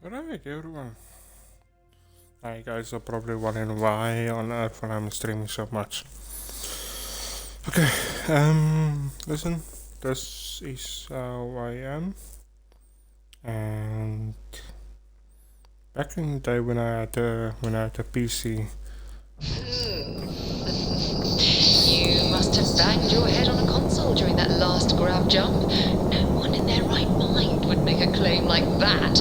Alright, everyone. Hi guys, are probably wondering why on earth I'm streaming so much. Okay, listen, this is how I am. And back in the day when I had a PC. You must have banged your head on a console during that last grab jump. No one in their right mind would make a claim like that.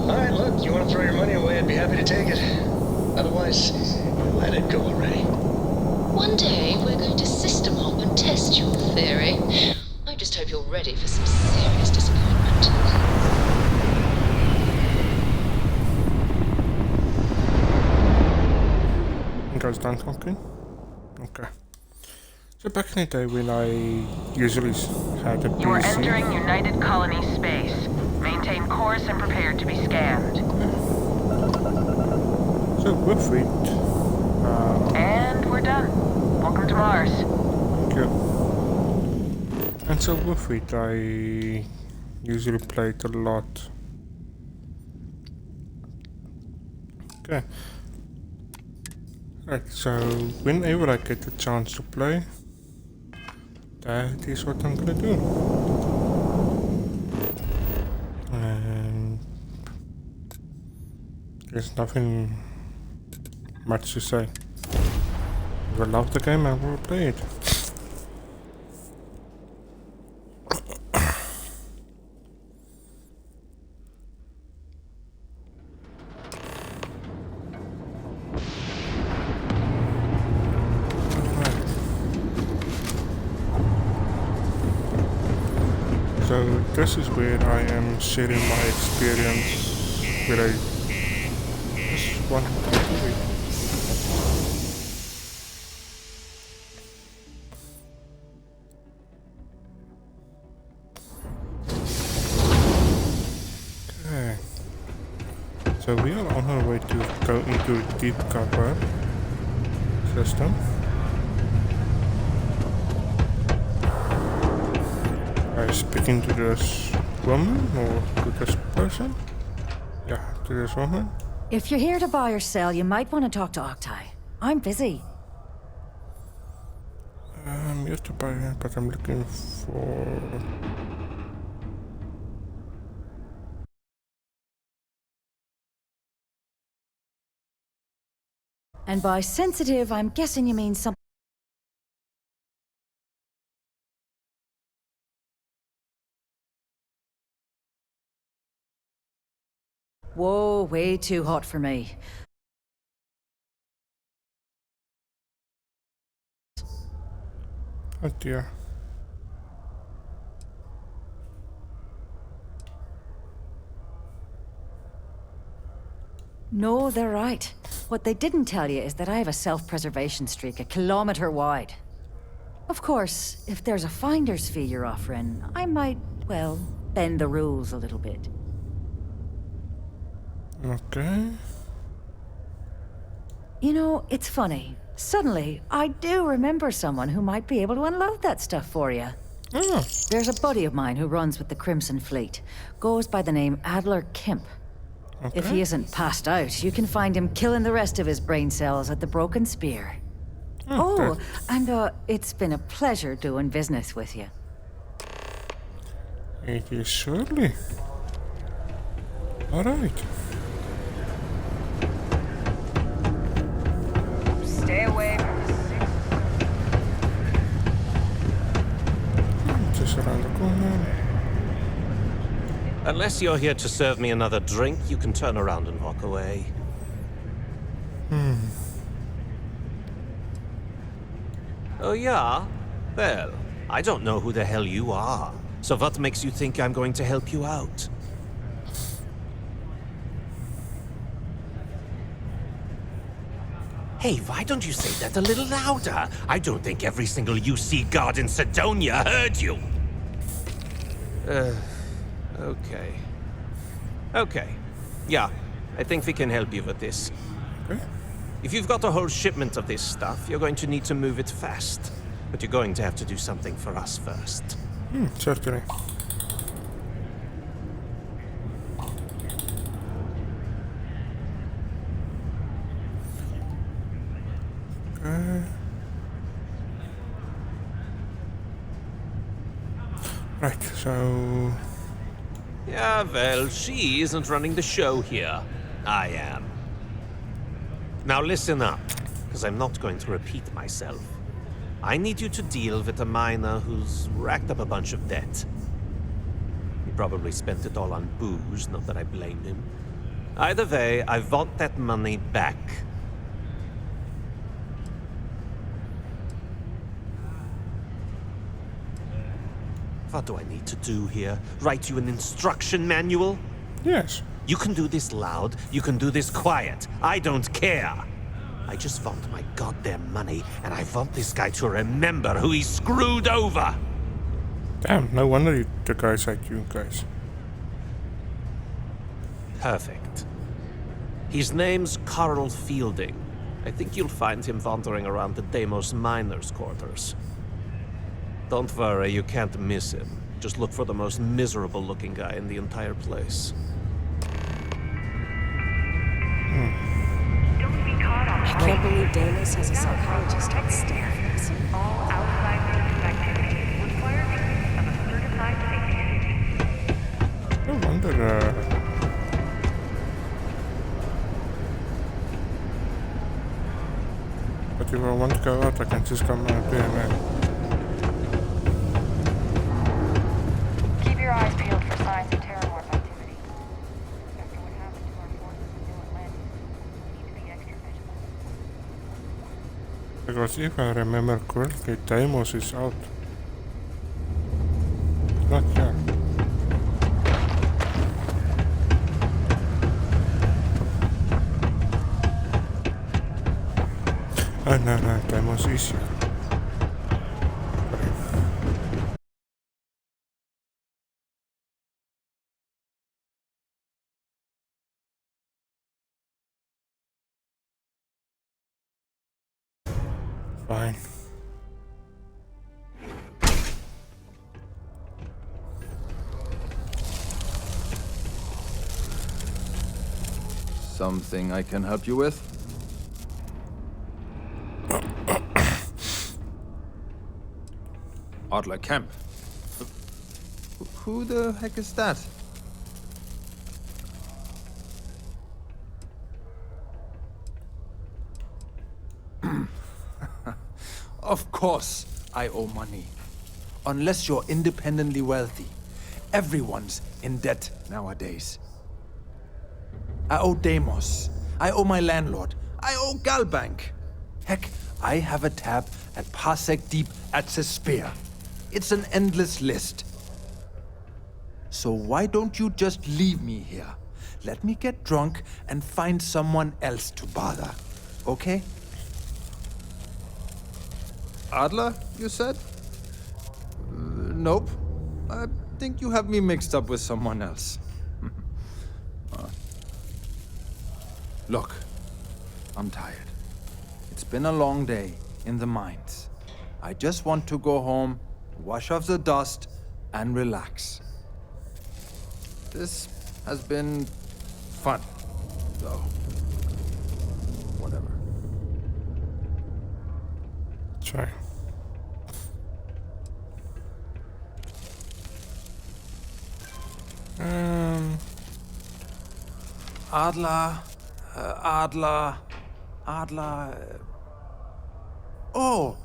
Alright, look, you want to throw your money away, I'd be happy to take it. Otherwise, let it go, Ray. One day, we're going to system hop and test your theory. I just hope you're ready for some serious disappointment. You guys done talking? Okay. So back in the day when I usually had a PC. You are entering United Colony space. Maintain course and prepare to be scanned. So with it. And we're done. Welcome to Mars. Thank you. And so with it, I usually played a lot. Okay. Right, so whenever I get the chance to play, that is what I'm gonna do. And there's nothing much to say. If I love the game, I will play it. So this is where I am sharing my experience with a just one movie. Okay. So we are on our way to go into a deep cover system. Speaking to this woman or to this person? Yeah, to this woman. If you're here to buy or sell, you might want to talk to Octai. I'm busy. I'm here to buy, but I'm looking for... And by sensitive, I'm guessing you mean something. Whoa, way too hot for me. Oh dear. No, they're right. What they didn't tell you is that I have a self-preservation streak a kilometer wide. Of course, if there's a finder's fee you're offering, I might, well, bend the rules a little bit. Okay. You know, it's funny. Suddenly, I do remember someone who might be able to unload that stuff for you. Oh. There's a buddy of mine who runs with the Crimson Fleet. Goes by the name Adler Kemp. Okay. If he isn't passed out, you can find him killing the rest of his brain cells at the Broken Spear. Oh, and it's been a pleasure doing business with you. It is surely. Alright. Stay away from the six. Just around the corner. Unless you're here to serve me another drink, you can turn around and walk away. Oh, yeah? Well, I don't know who the hell you are. So what makes you think I'm going to help you out? Hey, why don't you say that a little louder? I don't think every single UC guard in Sidonia heard you. Okay. Okay. Yeah, I think we can help you with this. Okay. If you've got a whole shipment of this stuff, you're going to need to move it fast. But you're going to have to do something for us first. Certainly. Right, so... Yeah, well, she isn't running the show here. I am. Now listen up, because I'm not going to repeat myself. I need you to deal with a miner who's racked up a bunch of debt. He probably spent it all on booze, not that I blame him. Either way, I want that money back. What do I need to do here? Write you an instruction manual? Yes. You can do this loud, you can do this quiet. I don't care. I just want my goddamn money, and I want this guy to remember who he screwed over. Damn, no wonder the guys like you guys. Perfect. His name's Carl Fielding. I think you'll find him wandering around the Deimos miners' quarters. Don't worry, you can't miss him. Just look for the most miserable-looking guy in the entire place. I can't believe Deimos has a psychologist on staff. All outside business activities require use of a certified safety. No wonder, But if I want to go out, I can just come out here and... Keep your eyes peeled for signs of terrormorph activity. After what happened to our forces in New Atlantis, we need to be extra vigilant. Because if I remember correctly, Deimos is out. Not here. Oh no, Deimos is here. Fine. Something I can help you with? Adler Camp. Who the heck is that? Of course I owe money. Unless you're independently wealthy. Everyone's in debt nowadays. I owe Deimos. I owe my landlord. I owe Galbank. Heck, I have a tab at Parsec Deep at Cesphere. It's an endless list. So why don't you just leave me here? Let me get drunk and find someone else to bother. Okay? Adler, you said? Nope. I think you have me mixed up with someone else. Look, I'm tired. It's been a long day in the mines. I just want to go home, wash off the dust, and relax. This has been fun, though. Whatever. Sorry. Adler. Oh,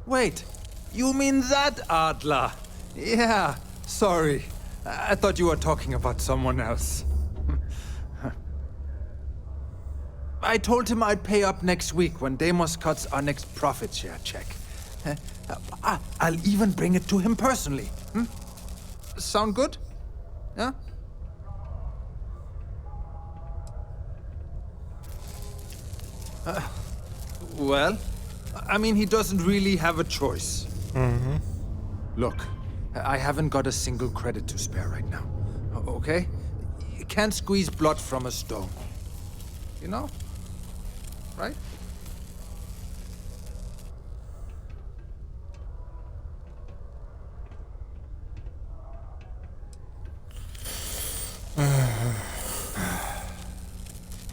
wait. You mean that Adler? Yeah, sorry. I thought you were talking about someone else. I told him I'd pay up next week when Deimos cuts our next profit share check. I'll even bring it to him personally. Sound good? Yeah? Well, I mean, he doesn't really have a choice. Look, I haven't got a single credit to spare right now. Okay? You can't squeeze blood from a stone. You know? Right?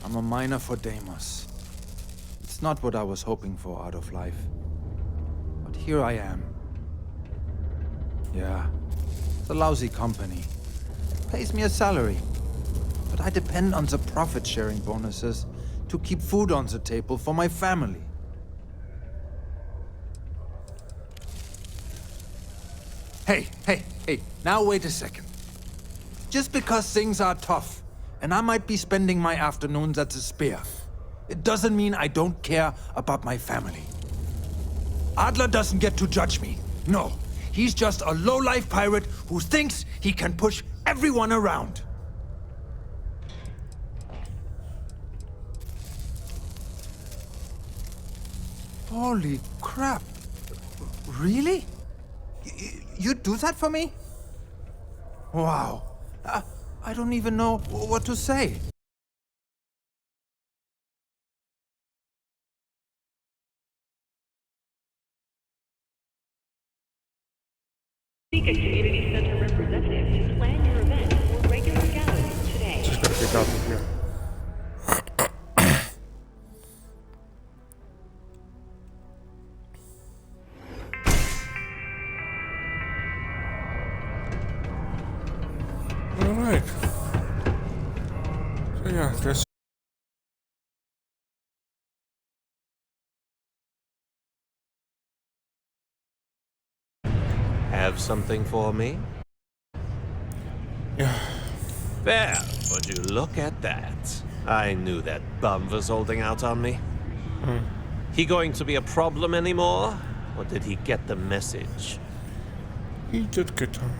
I'm a miner for Deimos. It's not what I was hoping for out of life. But here I am. Yeah, it's a lousy company. Pays me a salary. But I depend on the profit-sharing bonuses to keep food on the table for my family. Hey, now wait a second. Just because things are tough, and I might be spending my afternoons at the Spear, it doesn't mean I don't care about my family. Adler doesn't get to judge me. No, he's just a low-life pirate who thinks he can push everyone around. Holy crap. Really? You'd do that for me? Wow. I don't even know what to say. Speak a community center representative to plan your event or regular gatherings today. Just gotta get out of here. Alright. So yeah, this. Have something for me? Yeah. There, would you look at that? I knew that bum was holding out on me. He going to be a problem anymore? Or did he get the message? He did get on.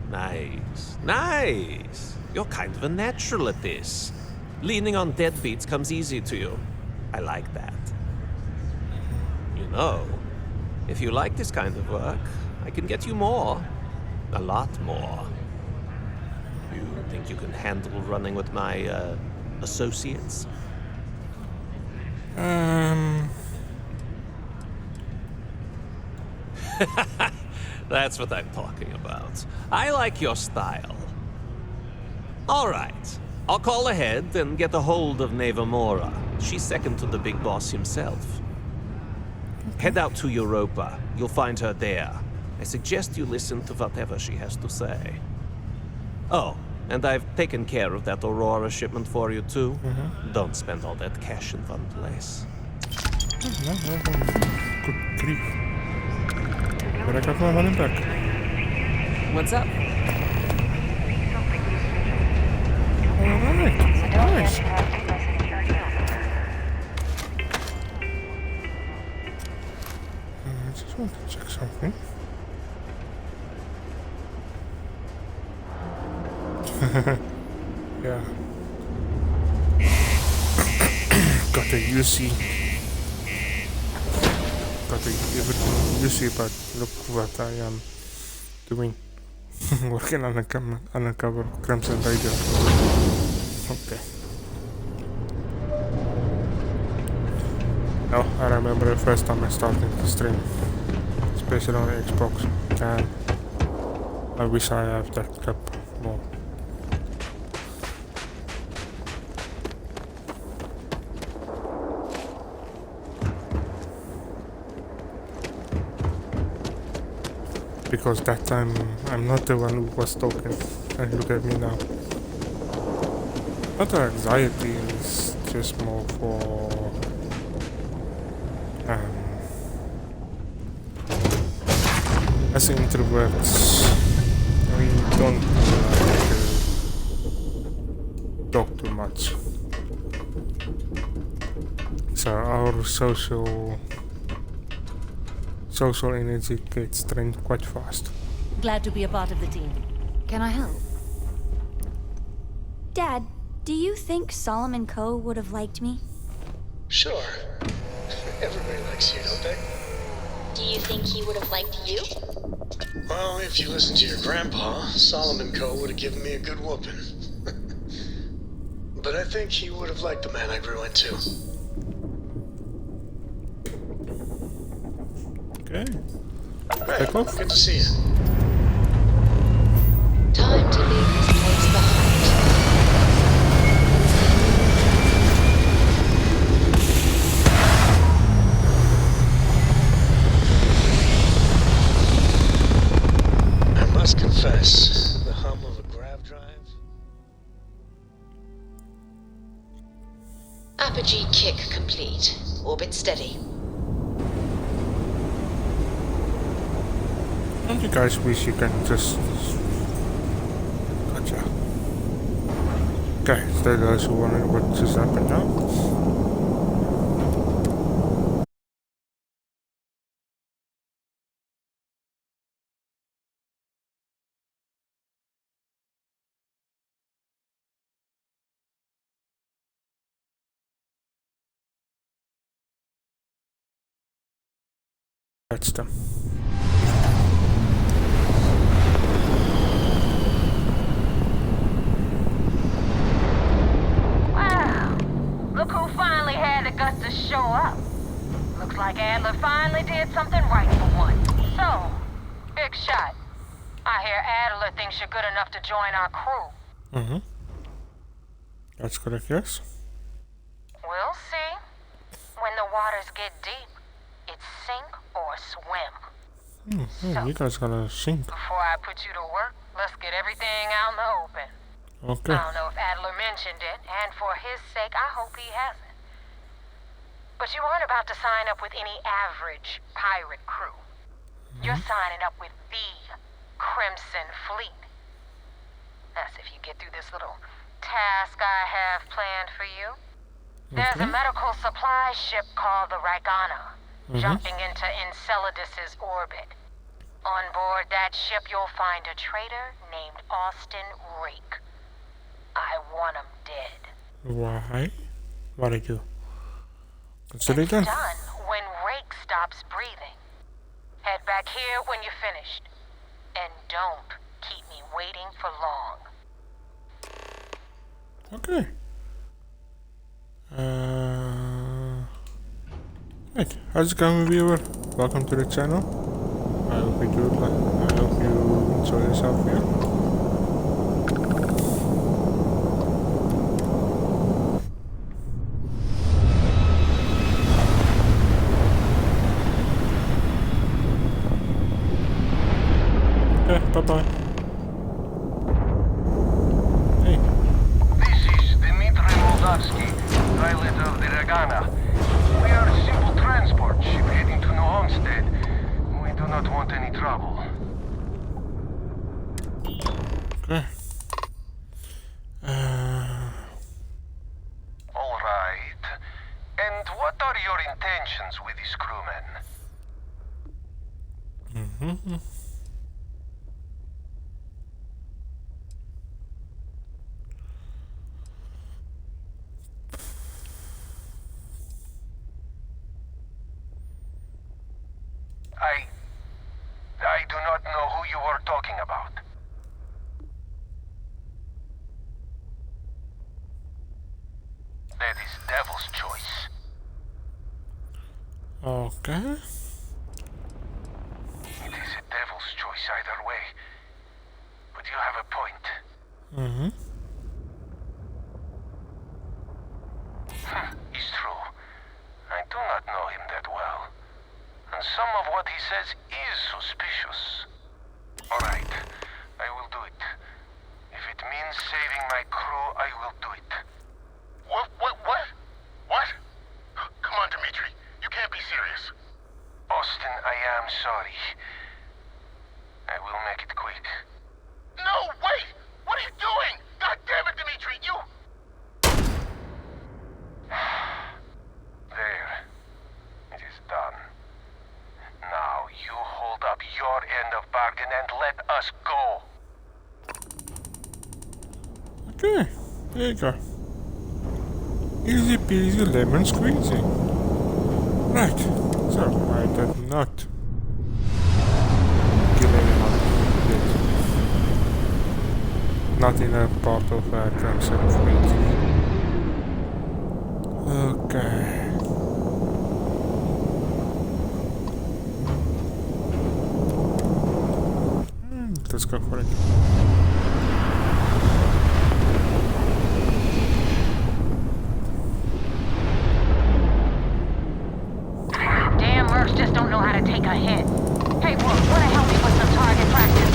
Nice, nice. You're kind of a natural at this. Leaning on deadbeats comes easy to you. I like that. You know, if you like this kind of work, I can get you more. A lot more. You think you can handle running with my, associates? That's what I'm talking about. I like your style. All right. I'll call ahead and get a hold of Nevamora. She's second to the big boss himself. Head out to Europa. You'll find her there. I suggest you listen to whatever she has to say. Oh, and I've taken care of that Aurora shipment for you too. Don't spend all that cash in one place. Good grief. But I got my money back. What's up? Alright. Nice. I just want to check something. Yeah. Got a UC. Got everything UC, but look what I am doing. Working on a undercover Crimson Radio. Okay. Now I remember the first time I started to stream, especially on Xbox, and I wish I have that clip more. Because that time I'm not the one who was talking, and look at me now. Not anxiety, it's just more for as introverts, we don't like to talk too much. So our social energy gets drained quite fast. Glad to be a part of the team. Can I help? Dad, do you think Solomon Coe would have liked me? Sure. Everybody likes you, don't they? Do you think he would have liked you? Well, if you listen to your grandpa, Solomon Coe would have given me a good whooping. But I think he would have liked the man I grew into. Okay. Hey, Take off. good to see you. Time to leave this place behind. Apogee kick complete. Orbit steady. Don't you guys wish you can just... Gotcha. Okay, so there those who wondering what just happened now. That's them. Wow. Look who finally had the guts to show up. Looks like Adler finally did something right for once. So, big shot. I hear Adler thinks you're good enough to join our crew. Mm-hmm. That's correct, yes. We'll see. When the waters get deep, it's sink or swim. Oh, you guys gotta sink. Before I put you to work, let's get everything out in the open. Okay. I don't know if Adler mentioned it, and for his sake, I hope he hasn't. But you aren't about to sign up with any average pirate crew. You're signing up with the Crimson Fleet. That's if you get through this little task I have planned for you. There's a medical supply ship called the Ragana, jumping into Enceladus's orbit. On board that ship, you'll find a traitor named Austin Rake. I want him dead. Why? What did you consider It's that? done when Rake stops breathing. Head back here when you're finished. And don't keep me waiting for long. Okay. Right, how's it going, viewer? Welcome to the channel. I hope you enjoy yourself here. Okay, bye-bye. Hey. This is Dmitry Moldavsky, pilot of the Ragana. We are a simple transport ship heading to New Homestead. We do not want any trouble. Okay. All right. And what are your intentions with these crewmen? I do not know who you are talking about. That is Devil's choice. Okay. It is a Devil's choice either way. But you have a point. It's true. I do not know him that well. And some of what he says is suspicious. Alright, I will do it. If it means saving my crew, I will do it. What? Come on, Dmitri. You can't be serious. Austin, I am sorry. I will make it quick. No, wait! What are you doing? God damn it, Dmitri, you... There. It is done. Now you hold up your end of bargain and let us go. Okay, there you go. Easy peasy lemon squeezy. Right, so I did not kill anyone yet. Not in a part of Crimson Fleet. Okay. Let's go for it. Damn mercs just don't know how to take a hit. Hey, Wolf, wanna help me with some target practice?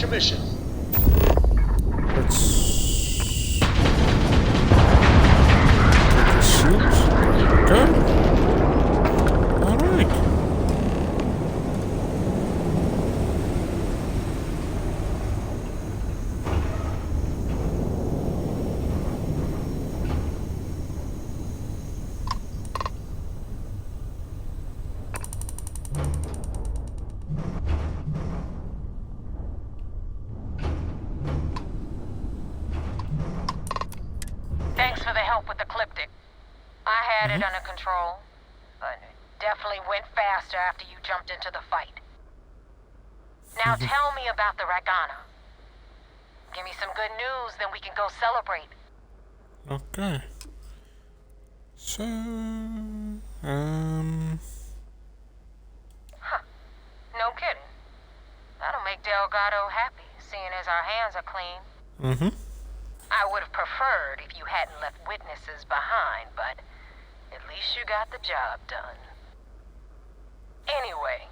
your mission? Let's take the shields. There we go. Alright. Thanks for the help with the Cliptic. I had it under control, but it definitely went faster after you jumped into the fight. Now tell me about the Ragana. Give me some good news, then we can go celebrate. Okay. So, No kidding. That'll make Delgado happy, seeing as our hands are clean. I would have preferred if you hadn't left witnesses behind, but at least you got the job done. Anyway,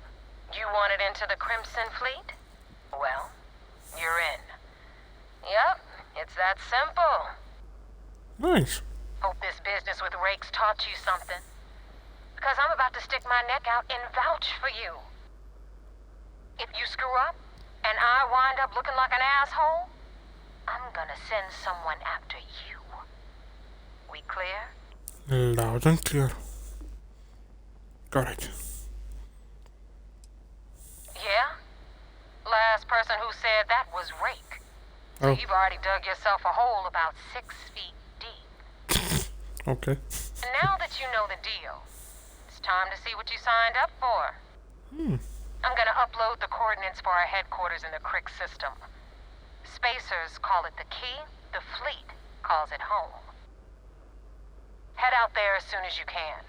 you wanted into the Crimson Fleet? Well, you're in. Yep, it's that simple. nice. Hope this business with Rakes taught you something. Because I'm about to stick my neck out and vouch for you. If you screw up, and I wind up looking like an asshole, I'm gonna send someone after you. We clear? Loud and clear. Got it. Yeah? Last person who said that was Rake. So Oh. you've already dug yourself a hole about 6 feet deep. Okay. And now that you know the deal, it's time to see what you signed up for. I'm gonna upload the coordinates for our headquarters in the Crick system. Spacers call it the key, the fleet calls it home. Head out there as soon as you can.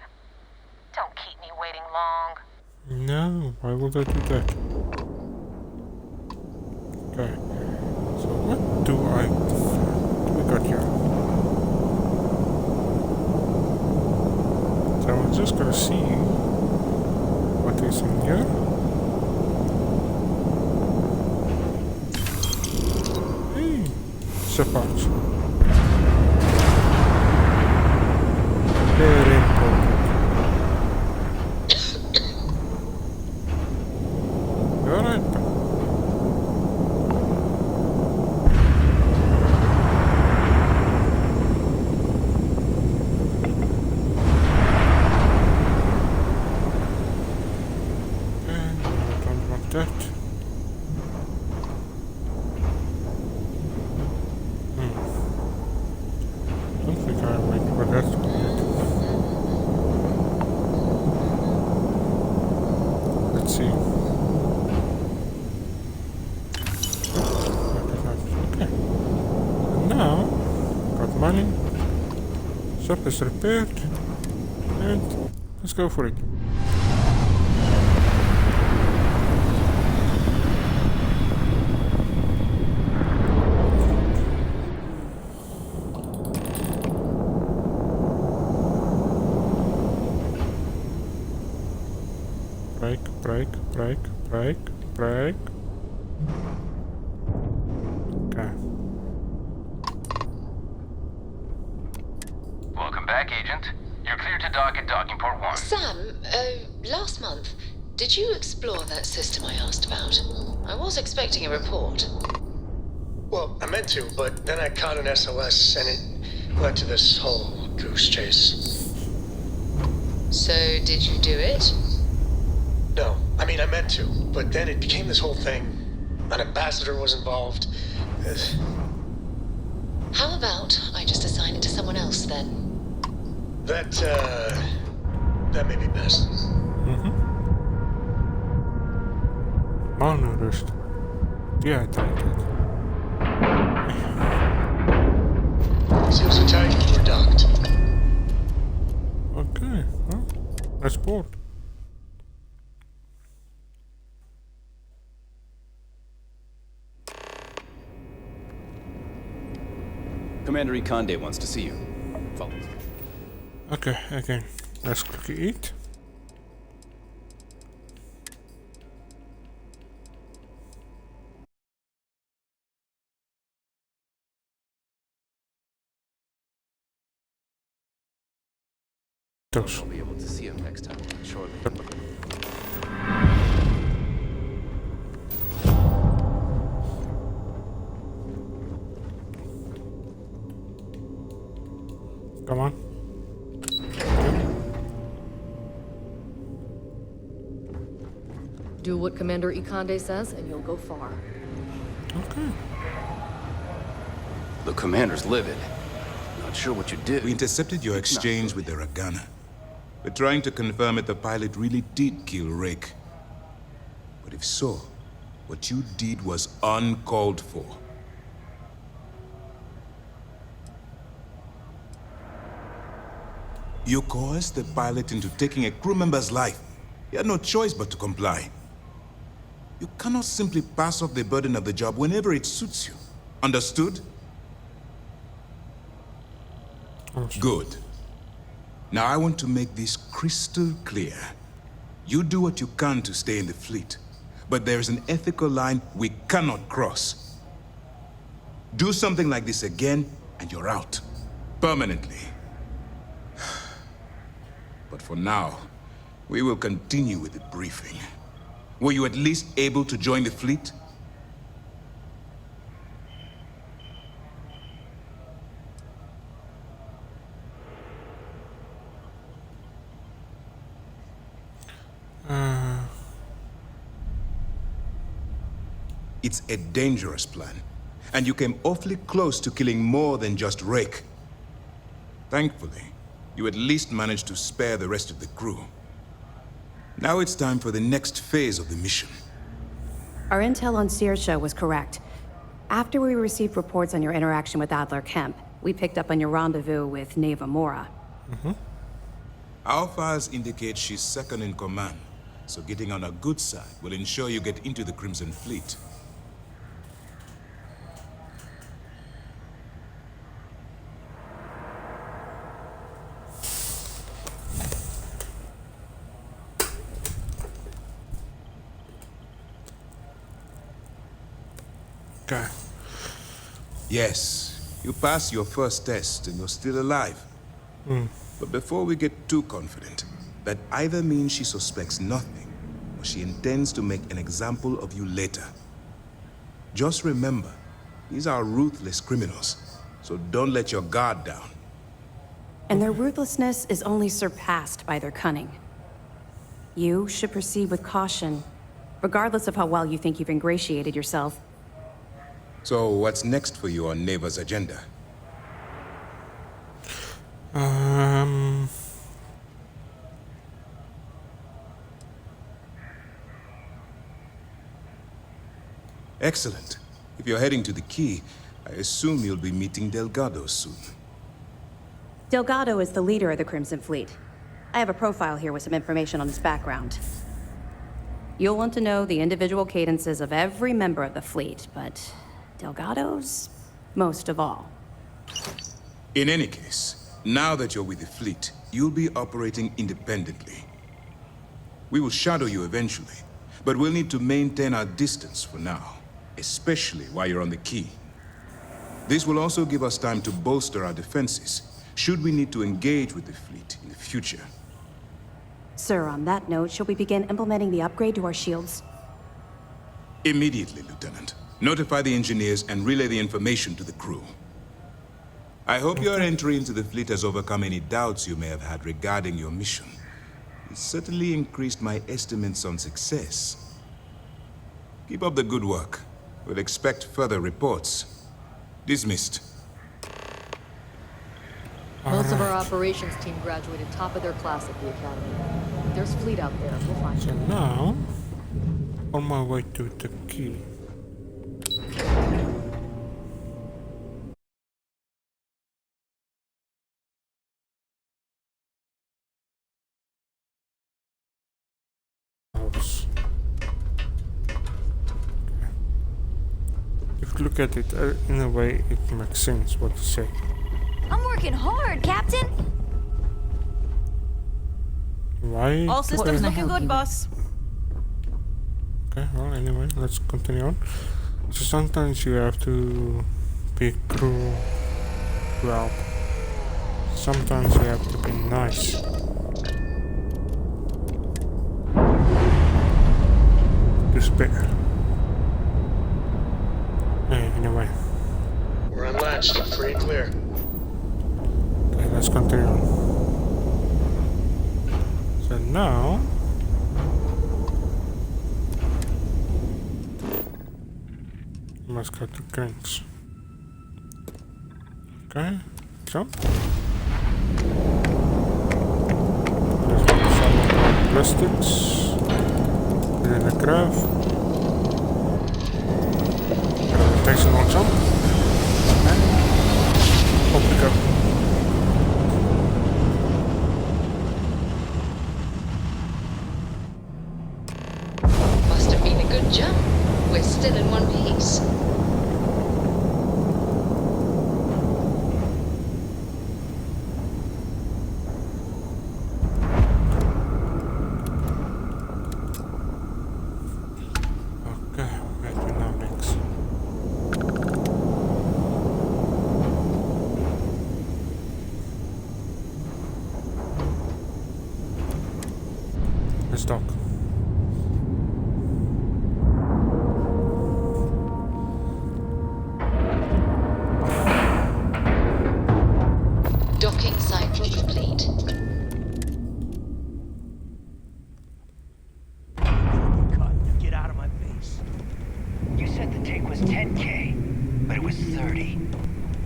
Don't keep me waiting long. No, why would I do that? Okay. So what do we got here? So I'm just gonna see what is in here. Hey, support. Very important. Alright. That. Don't think I'm waiting for that one yet. Let's see. Okay. And now, got money. Shop is repaired. And let's go for it. Break. Okay. Welcome back, Agent. You're clear to dock at docking port 1. Sam, last month, did you explore that system I asked about? I was expecting a report. Well, I meant to, but then I caught an SOS and it led to this whole goose chase. So, did you do it? No, I mean, I meant to, but then it became this whole thing. An ambassador was involved. How about I just assign it to someone else then? That may be best. Malnourished. Dehydrated. Seals are tight, we're docked. Okay, well, let's board. Commander Ikonde wants to see you. Follow. Okay, again, let's quickly eat. those. I'll be able to see him next time, shortly. Come on. Do what Commander Ikande says, and you'll go far. Okay. The commander's livid. Not sure what you did. We intercepted your exchange with the Ragana. We're trying to confirm if the pilot really did kill Rake. But if so, what you did was uncalled for. You coerced the pilot into taking a crew member's life. He had no choice but to comply. You cannot simply pass off the burden of the job whenever it suits you. Understood? Good. Now I want to make this crystal clear. You do what you can to stay in the fleet, but there is an ethical line we cannot cross. Do something like this again, and you're out. Permanently. But for now, we will continue with the briefing. Were you at least able to join the fleet? It's a dangerous plan, and you came awfully close to killing more than just Rake. Thankfully, you at least managed to spare the rest of the crew. Now it's time for the next phase of the mission. Our intel on Saoirse was correct. After we received reports on your interaction with Adler Kemp, we picked up on your rendezvous with Neva Mora. Our files indicate she's second in command, so getting on her good side will ensure you get into the Crimson Fleet. Okay. Yes, you passed your first test and you're still alive. But before we get too confident, that either means she suspects nothing, or she intends to make an example of you later. Just remember, these are ruthless criminals, so don't let your guard down. And their ruthlessness is only surpassed by their cunning. You should proceed with caution, regardless of how well you think you've ingratiated yourself. So what's next for you on Neva's agenda? Excellent. If you're heading to the Key, I assume you'll be meeting Delgado soon. Delgado is the leader of the Crimson Fleet. I have a profile here with some information on his background. You'll want to know the individual cadences of every member of the fleet, but Delgado's most of all. In any case, now that you're with the fleet, you'll be operating independently. We will shadow you eventually, but we'll need to maintain our distance for now, especially while you're on the Key. This will also give us time to bolster our defenses, should we need to engage with the fleet in the future. Sir, on that note, shall we begin implementing the upgrade to our shields? Immediately, Lieutenant. Notify the engineers and relay the information to the crew. I hope your entry into the fleet has overcome any doubts you may have had regarding your mission. It certainly increased my estimates on success. Keep up the good work. We'll expect further reports. Dismissed. Most of our operations team graduated top of their class at the academy. There's fleet out there. We'll find So them. now, on my way to the Key. If you look at it, in a way, it makes sense what you say. I'm working hard, Captain. Why? All systems looking good, boss. Okay, well, anyway, let's continue on. So sometimes you have to be cruel to help. Sometimes you have to be nice. this bit. Anyway. We're unlatched. Free and clear. Okay, let's continue. So now... we must go to cranes. Okay, jump. There's some ballistics. Within the graph. Gravitational jump. And up we go. Must have been a good jump. We're still in one piece. Okay, where to now next? Let's dock. Docking cycle complete. Get out of my face. You said the take was 10K, but it was 30.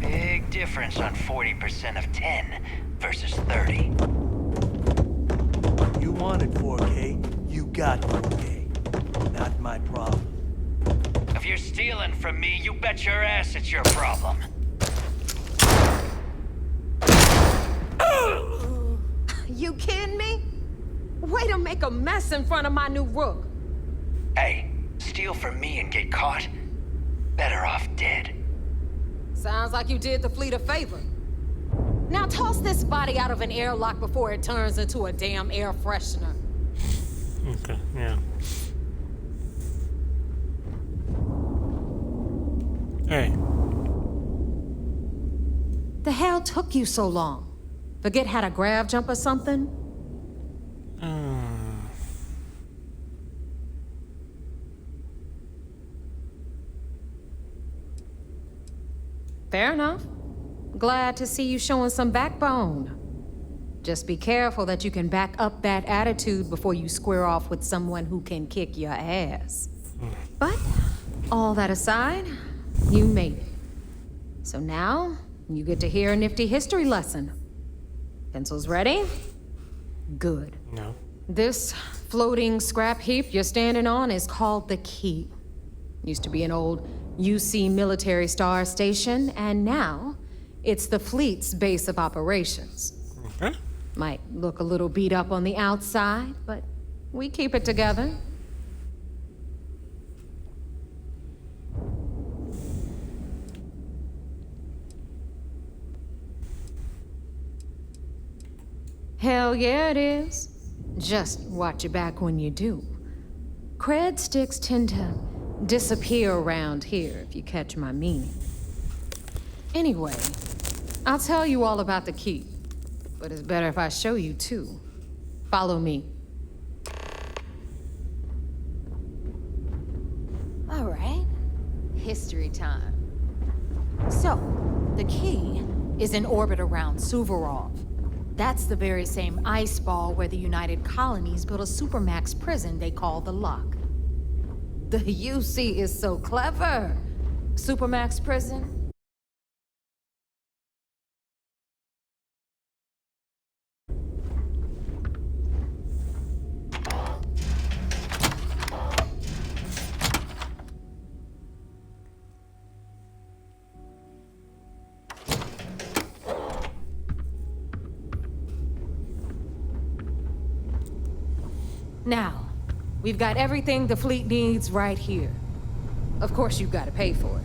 Big difference on 40% of 10 versus 30. You wanted 4K, you got 4K. Not my problem. If you're stealing from me, you bet your ass it's your problem. You kidding me? Way to make a mess in front of my new rook. Hey, steal from me and get caught? Better off dead. Sounds like you did the fleet a favor. Now toss this body out of an airlock before it turns into a damn air freshener. Okay, yeah. Hey. The hell took you so long? Forget how to grav jump or something? Fair enough. Glad to see you showing some backbone. Just be careful that you can back up that attitude before you square off with someone who can kick your ass. But, all that aside, you made it. So now, you get to hear a nifty history lesson. Pencils ready? Good. No. This floating scrap heap you're standing on is called the Key. Used to be an old UC military star station, and now it's the fleet's base of operations. Okay. Might look a little beat up on the outside, but we keep it together. Hell yeah, it is. Just watch your back when you do. Cred sticks tend to disappear around here, if you catch my meaning. Anyway, I'll tell you all about the Key, but it's better if I show you too. Follow me. All right, history time. So, the Key is in orbit around Suvorov. That's the very same ice ball where the United Colonies built a supermax prison they call the Lock. The UC is so clever. Supermax prison? Now, we've got everything the fleet needs right here. Of course, you've got to pay for it.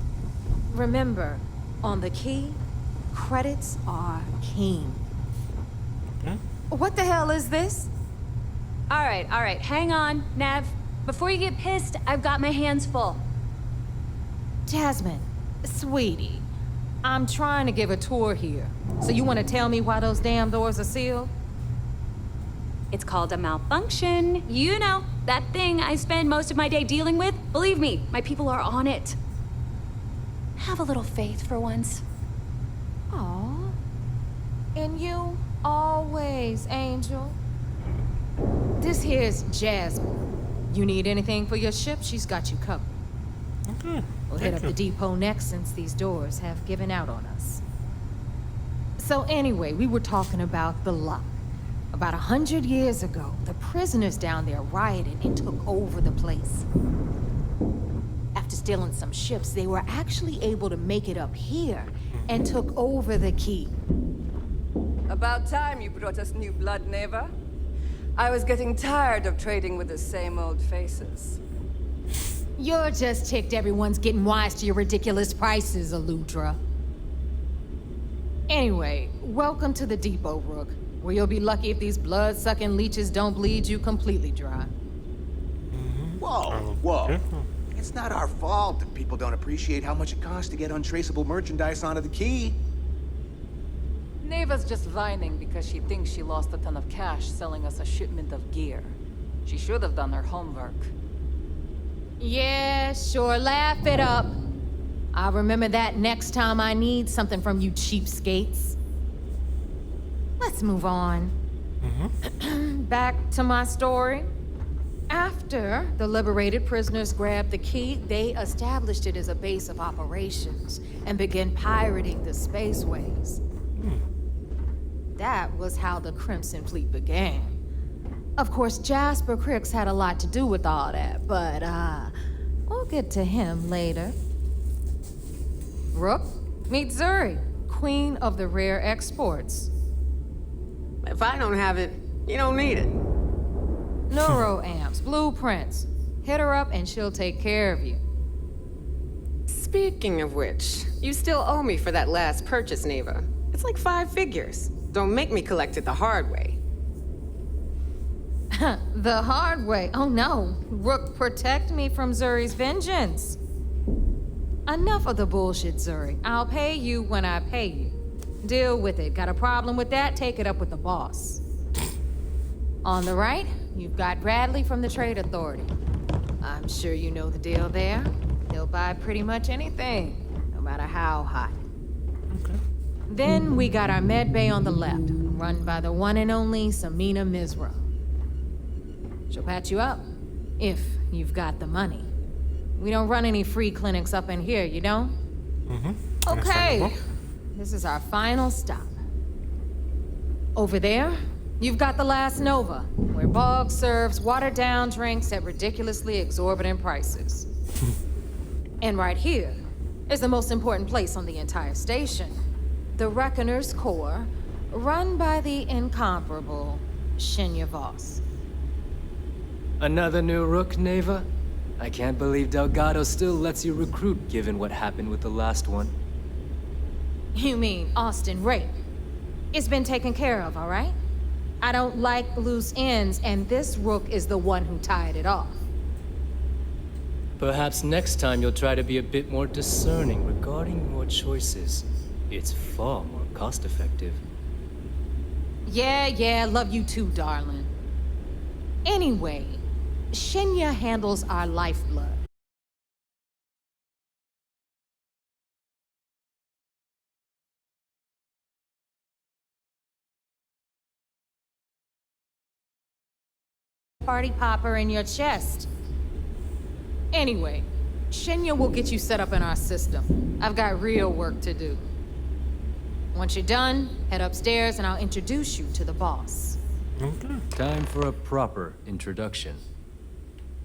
Remember, on the Key, credits are king. What the hell is this? All right, hang on, Nev. Before you get pissed, I've got my hands full. Jasmine, sweetie, I'm trying to give a tour here. So you want to tell me why those damn doors are sealed? It's called a malfunction. You know, that thing I spend most of my day dealing with. Believe me, my people are on it. Have a little faith for once. Aw. And you, always, Angel. This here's Jasmine. You need anything for your ship, she's got you covered. Okay. We'll head up the depot next since these doors have given out on us. So anyway, we were talking about the lock. About 100 years ago, the prisoners down there rioted and took over the place. After stealing some ships, they were actually able to make it up here and took over the key. About time you brought us new blood, Neva. I was getting tired of trading with the same old faces. You're just ticked everyone's getting wise to your ridiculous prices, Aludra. Anyway, welcome to the depot, Rook, where you'll be lucky if these blood-sucking leeches don't bleed you completely dry. Whoa, whoa. It's not our fault that people don't appreciate how much it costs to get untraceable merchandise onto the key. Neva's just whining because she thinks she lost a ton of cash selling us a shipment of gear. She should have done her homework. Yeah, sure, laugh it up. I'll remember that next time I need something from you cheapskates. Let's move on. Back to my story. After the liberated prisoners grabbed the key, they established it as a base of operations and began pirating the spaceways. That was how the Crimson Fleet began. Of course, Jasper Cricks had a lot to do with all that, but we'll get to him later. Rook, meet Zuri, queen of the rare exports. If I don't have it, you don't need it. Neuroamps, blueprints. Hit her up and she'll take care of you. Speaking of which, you still owe me for that last purchase, Neva. It's like 5 figures. Don't make me collect it the hard way. The hard way? Oh no. Rook, protect me from Zuri's vengeance. Enough of the bullshit, Zuri. I'll pay you when I pay you. Deal with it. Got a problem with that? Take it up with the boss. On the right, you've got Bradley from the Trade Authority. I'm sure you know the deal there. He'll buy pretty much anything, no matter how hot. Okay. Then we got our med bay on the left, run by the one and only Samina Mizra. She'll patch you up, if you've got the money. We don't run any free clinics up in here, you know? Okay, this is our final stop. Over there, you've got the Last Nova, where Bog serves watered-down drinks at ridiculously exorbitant prices. And right here is the most important place on the entire station. The Reckoner's Core, run by the incomparable Shinya Voss. Another new Rook, Neva? I can't believe Delgado still lets you recruit, given what happened with the last one. You mean Austin Rape? It's been taken care of, all right? I don't like loose ends, and this Rook is the one who tied it off. Perhaps next time you'll try to be a bit more discerning regarding your choices. It's far more cost-effective. Yeah, love you too, darling. Anyway, Shinya handles our lifeblood. Party popper in your chest. Anyway, Shinya will get you set up in our system. I've got real work to do. Once you're done, head upstairs and I'll introduce you to the boss. Okay. Time for a proper introduction.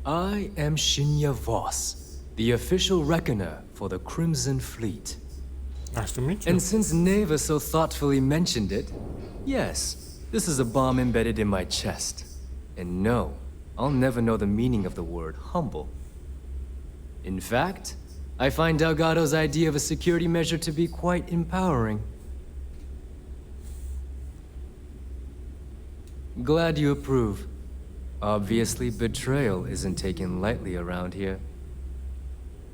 I am Shinya Voss, the official reckoner for the Crimson Fleet. Nice to meet you. And since Neva so thoughtfully mentioned it, yes, this is a bomb embedded in my chest. And no, I'll never know the meaning of the word humble. In fact, I find Delgado's idea of a security measure to be quite empowering. Glad you approve. Obviously, betrayal isn't taken lightly around here.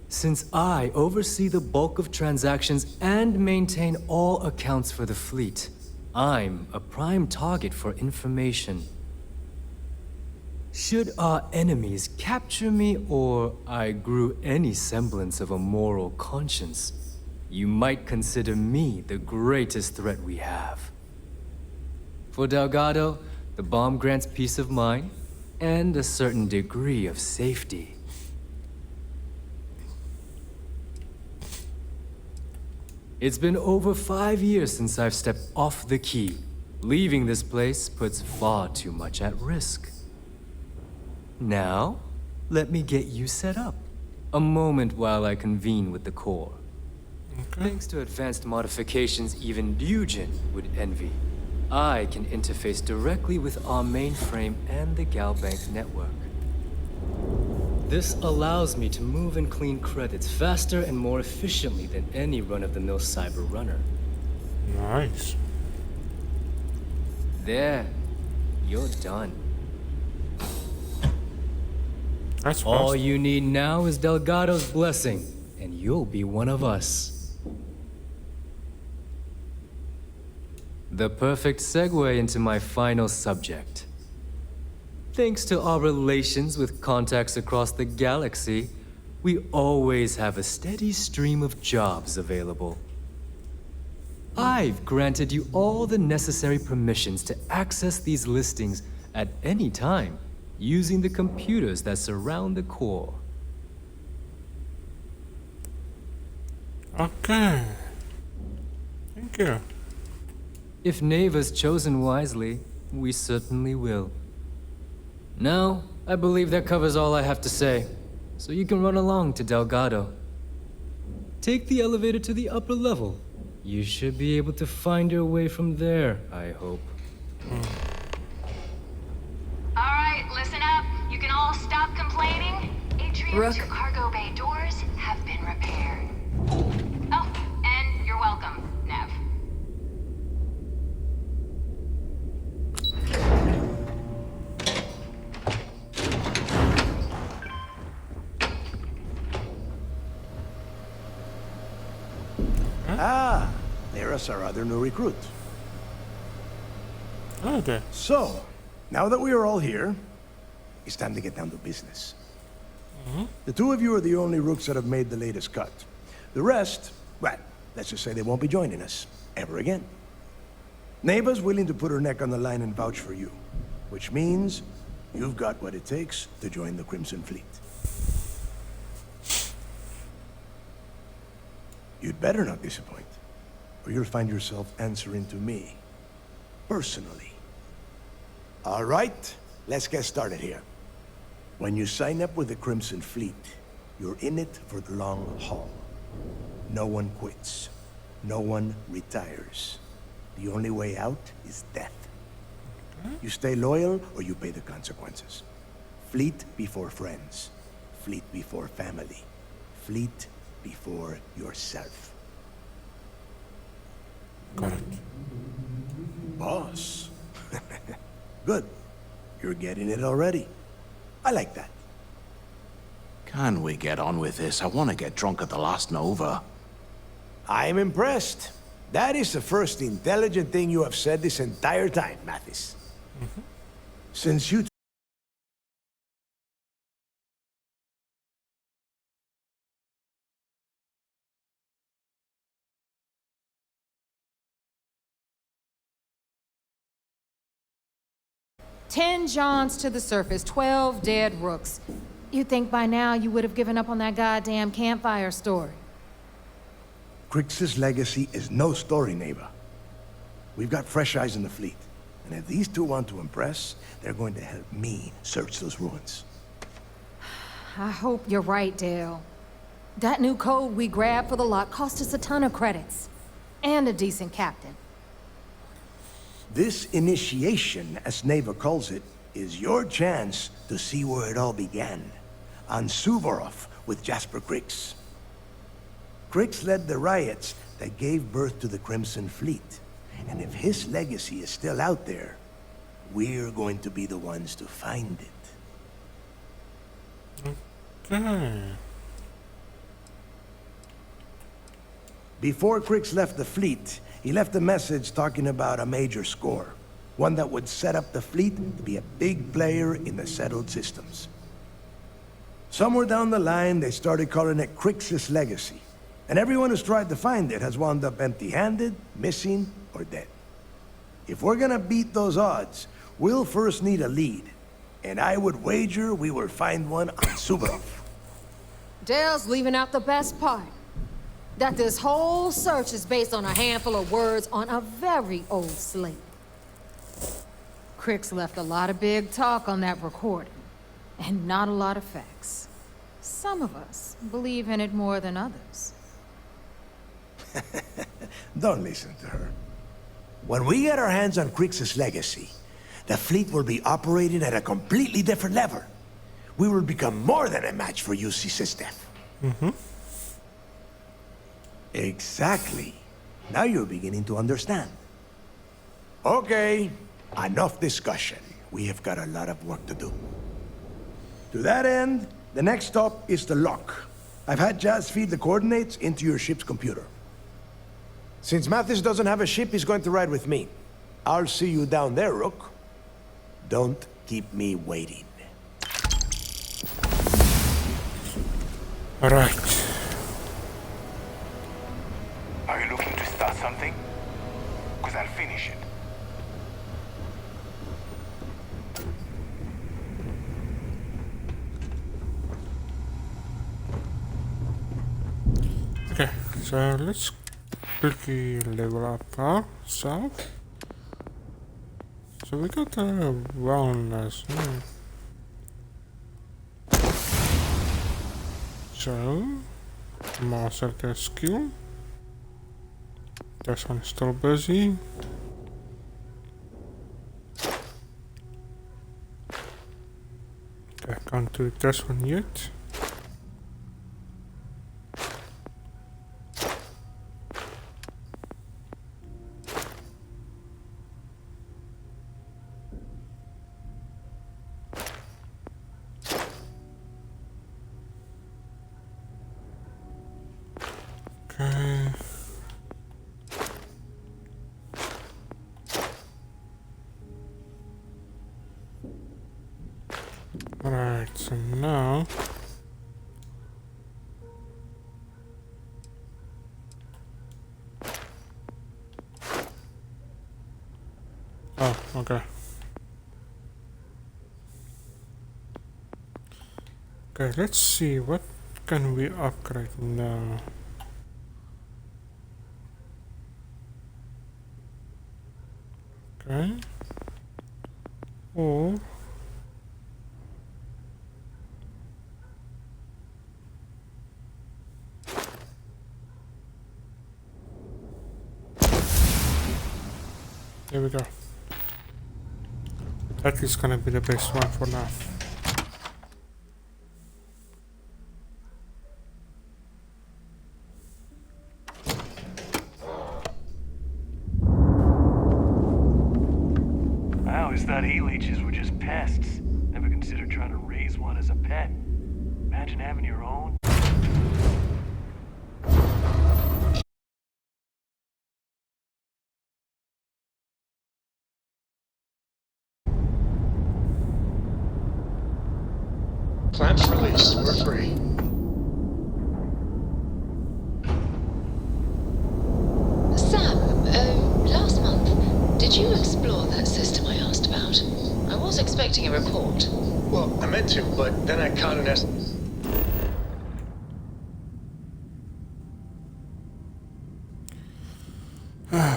Since I oversee the bulk of transactions and maintain all accounts for the fleet, I'm a prime target for information. Should our enemies capture me, or I grew any semblance of a moral conscience, you might consider me the greatest threat we have. For Delgado, the bomb grants peace of mind and a certain degree of safety. It's been over 5 years since I've stepped off the key. Leaving this place puts far too much at risk. Now, let me get you set up. A moment while I convene with the core. Thanks to advanced modifications even Ryujin would envy, I can interface directly with our mainframe and the Galbank network. This allows me to move and clean credits faster and more efficiently than any run-of-the-mill cyber runner. Nice. There, you're done. That's fast. All you need now is Delgado's blessing, and you'll be one of us. The perfect segue into my final subject. Thanks to our relations with contacts across the galaxy, we always have a steady stream of jobs available. I've granted you all the necessary permissions to access these listings at any time, using the computers that surround the core. Okay. Thank you. If Neva's chosen wisely, we certainly will. Now, I believe that covers all I have to say, so you can run along to Delgado. Take the elevator to the upper level. You should be able to find your way from there, I hope. Alright, listen up. You can all stop complaining. Atrium's cargo bay doors have been repaired. Oh, and you're welcome, Nev. Ah, there's our other new recruit. Okay. So, now that we are all here, it's time to get down to business. The two of you are the only rooks that have made the latest cut. The rest, well, let's just say they won't be joining us ever again. Neva's willing to put her neck on the line and vouch for you, which means you've got what it takes to join the Crimson Fleet. You'd better not disappoint, or you'll find yourself answering to me, personally. All right, let's get started here. When you sign up with the Crimson Fleet, you're in it for the long haul. No one quits. No one retires. The only way out is death. You stay loyal, or you pay the consequences. Fleet before friends. Fleet before family. Fleet before yourself. Got it. Boss. Good. You're getting it already. I like that. Can we get on with this? I want to get drunk at the last Nova. I'm impressed. That is the first intelligent thing you have said this entire time, Mathis. Since you... "10 Johns to the surface, 12 dead rooks. You'd think by now you would have given up on that goddamn campfire story." Crix's legacy is no story, Neva. We've got fresh eyes in the fleet. And if these two want to impress, they're going to help me search those ruins. I hope you're right, Dale. That new code we grabbed for the lot cost us a ton of credits. And a decent captain. This initiation, as Neva calls it, is your chance to see where it all began. On Suvorov with Jasper Crix. Crix led the riots that gave birth to the Crimson Fleet. And if his legacy is still out there, we're going to be the ones to find it. Okay. Before Crix left the fleet, he left a message talking about a major score. One that would set up the fleet to be a big player in the settled systems. Somewhere down the line, they started calling it Crixus Legacy. And everyone who's tried to find it has wound up empty-handed, missing, or dead. If we're gonna beat those odds, we'll first need a lead. And I would wager we will find one on Subarov. Dale's leaving out the best part. That this whole search is based on a handful of words on a very old slate. Crix left a lot of big talk on that recording, and not a lot of facts. Some of us believe in it more than others. Don't listen to her. When we get our hands on Crix's legacy, the fleet will be operating at a completely different level. We will become more than a match for UC System. Exactly. Now you're beginning to understand. Okay, enough discussion. We have got a lot of work to do. To that end, the next stop is the lock. I've had Jazz feed the coordinates into your ship's computer. Since Mathis doesn't have a ship, he's going to ride with me. I'll see you down there, Rook. Don't keep me waiting. All right. Are you looking to start something? Because I'll finish it. Okay, so let's quickly level up ourselves. So we got a wellness. So, master the skill. This one's still busy. Okay, can't do this one yet. Okay. Alright, so now oh, okay. Okay, let's see what can we upgrade now. Okay. Or there we go. That is gonna be the best one for now. I always thought e-leeches were just pests. Never considered trying to raise one as a pet. Imagine having your own. Clamps released. We're free. Sam, last month, did you explore that system I asked about? I was expecting a report. Well, I meant to, but then I caught an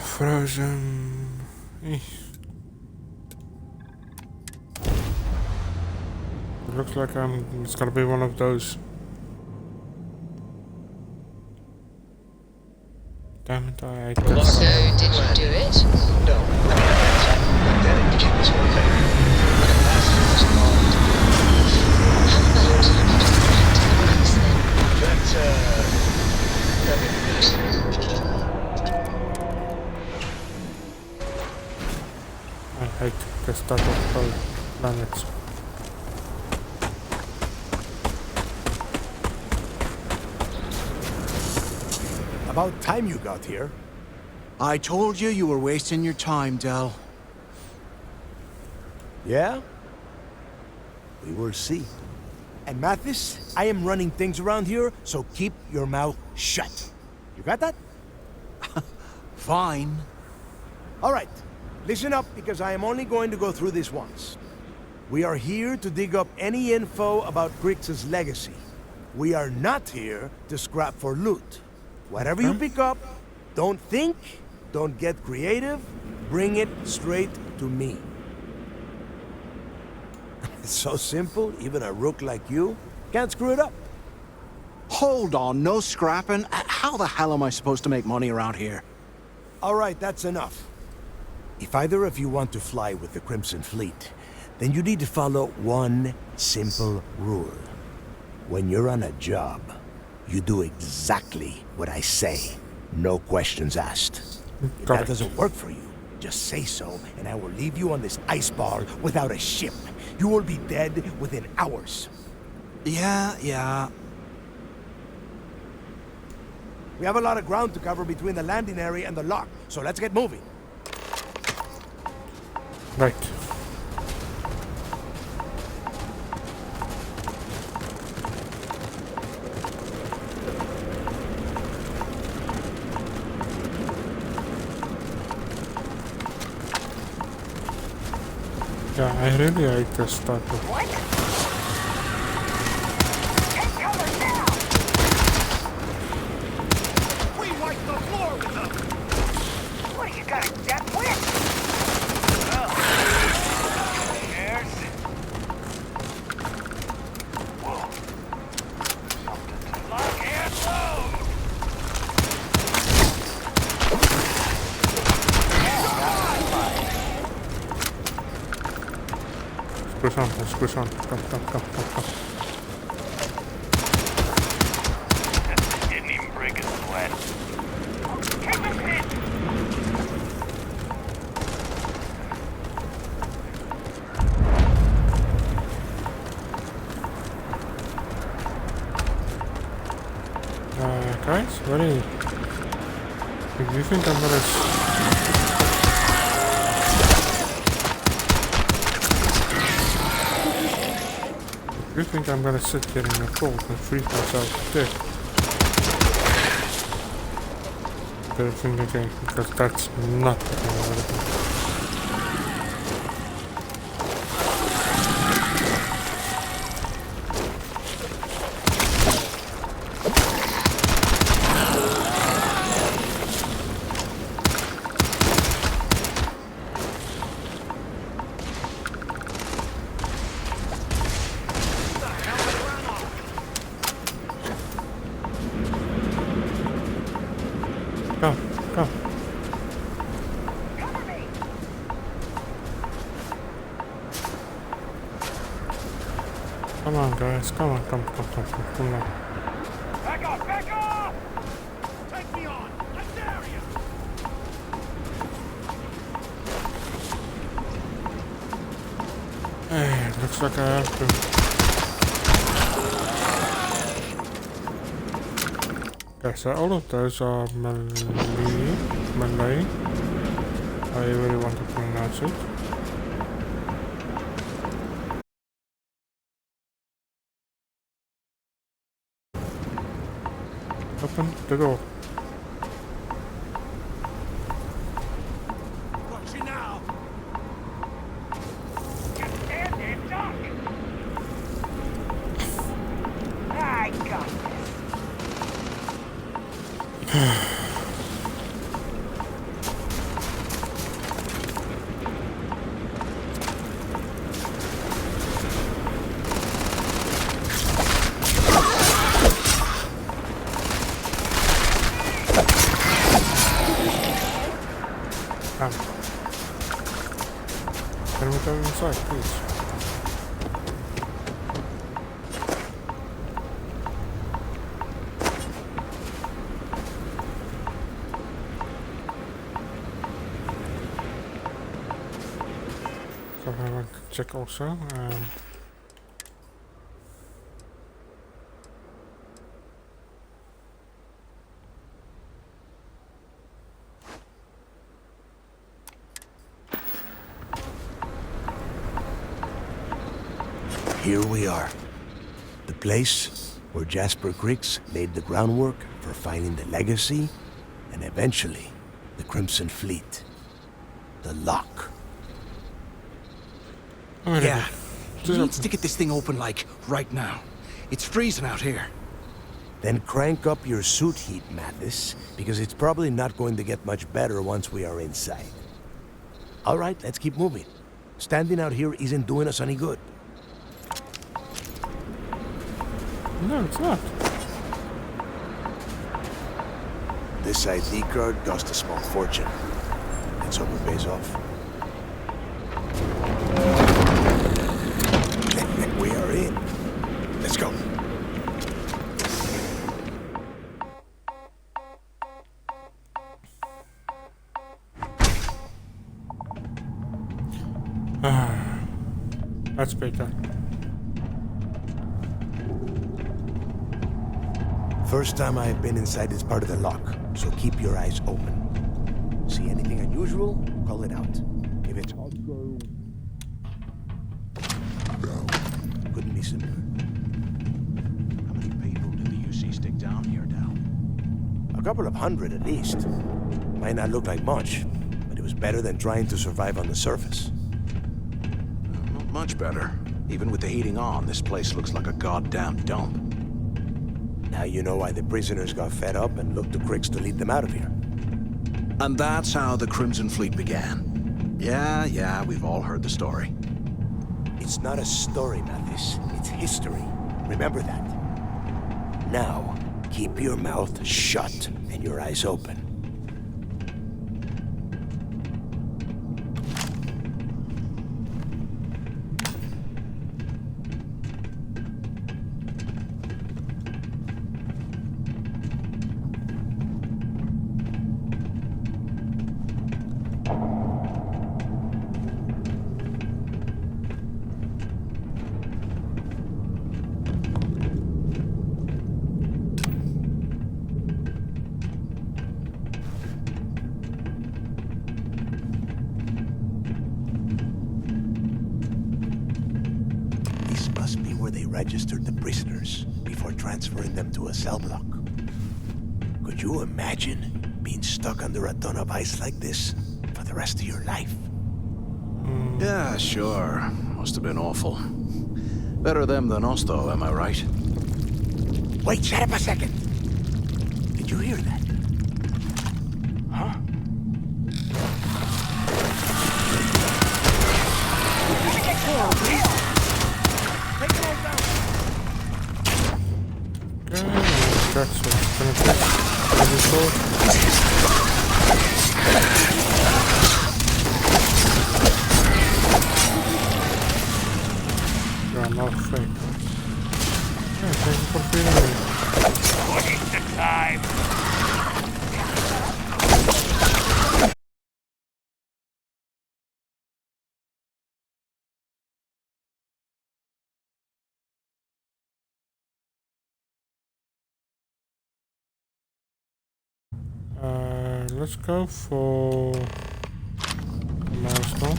Frozen. It looks like it's gonna be one of those. Damn it, I ate this. So, did you do it? No, I mean, I meant to, but then it became this whole thing. When it passed, it was involved. How about you just back to the base then? That made me nice. I hate the start of all planets. About time you got here. I told you you were wasting your time, Del. Yeah? We will see. And Mathis, I am running things around here, so keep your mouth shut. You got that? Fine. All right. Listen up, because I am only going to go through this once. We are here to dig up any info about Grix's legacy. We are not here to scrap for loot. Whatever you pick up, don't think, don't get creative, bring it straight to me. It's so simple, even a rook like you can't screw it up. Hold on, no scrapping? How the hell am I supposed to make money around here? All right, that's enough. If either of you want to fly with the Crimson Fleet, then you need to follow one simple rule. When you're on a job, you do exactly what I say. No questions asked. If that doesn't work for you, just say so, and I will leave you on this ice bar without a ship. You will be dead within hours. Yeah. We have a lot of ground to cover between the landing area and the lock, so let's get moving. Right. Yeah, I really like this type of... We wiped the floor with them! What, you got a death wish? Oh. There's... Whoa. Something to lock and load! Let's push on. Come. Didn't even break a sweat. Take this hit! Guys, ready? If you think I'm gonna... You think I'm gonna sit here in the cold and freeze myself to death? Better think again, because that's not what I'm gonna do. Come. Come on, guys. Come on. Back off! Take me on! I dare you! Hey, looks like I have to. Okay, so all of those are melee. I really want to pronounce it. Open the door. Watch you now! You stand there, duck! I got this. Can we go inside, please? So I want to check also. here we are. The place where Jasper Griggs laid the groundwork for finding the legacy and eventually the Crimson Fleet. The lock. Yeah. He needs to get this thing open, like, right now. It's freezing out here. Then crank up your suit heat, Mathis, because it's probably not going to get much better once we are inside. All right, let's keep moving. Standing out here isn't doing us any good. No, it's not. This ID card cost a small fortune. Let's hope it pays off. We are in. Let's go. That's better. First time I have been inside this part of the lock, so keep your eyes open. See anything unusual? Call it out. If it's also... couldn't be simpler. How many people do the UC stick down here, Dal? A couple of hundred at least. Might not look like much, but it was better than trying to survive on the surface. Not much better. Even with the heating on, this place looks like a goddamn dump. Now you know why the prisoners got fed up and looked to Griggs to lead them out of here. And that's how the Crimson Fleet began. Yeah, we've all heard the story. It's not a story, Mathis. It's history. Remember that. Now, keep your mouth shut and your eyes open. Registered the prisoners before transferring them to a cell block. Could you imagine being stuck under a ton of ice like this for the rest of your life? Yeah, sure. Must have been awful. Better them than us, though, am I right? Wait, shut up a second. Did you hear that? Huh? That's what's gonna take. Yeah, not fake. Yeah, thank you for feeding me. What is the time? Let's go for a milestone.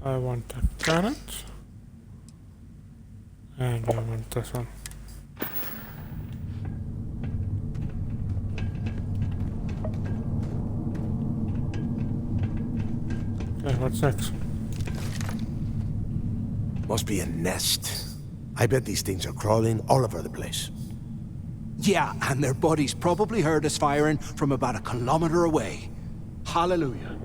I want a carrot, and I want this one. Okay, what's next? Must be a nest. I bet these things are crawling all over the place. Yeah, and their buddies probably heard us firing from about 1 kilometer away. Hallelujah.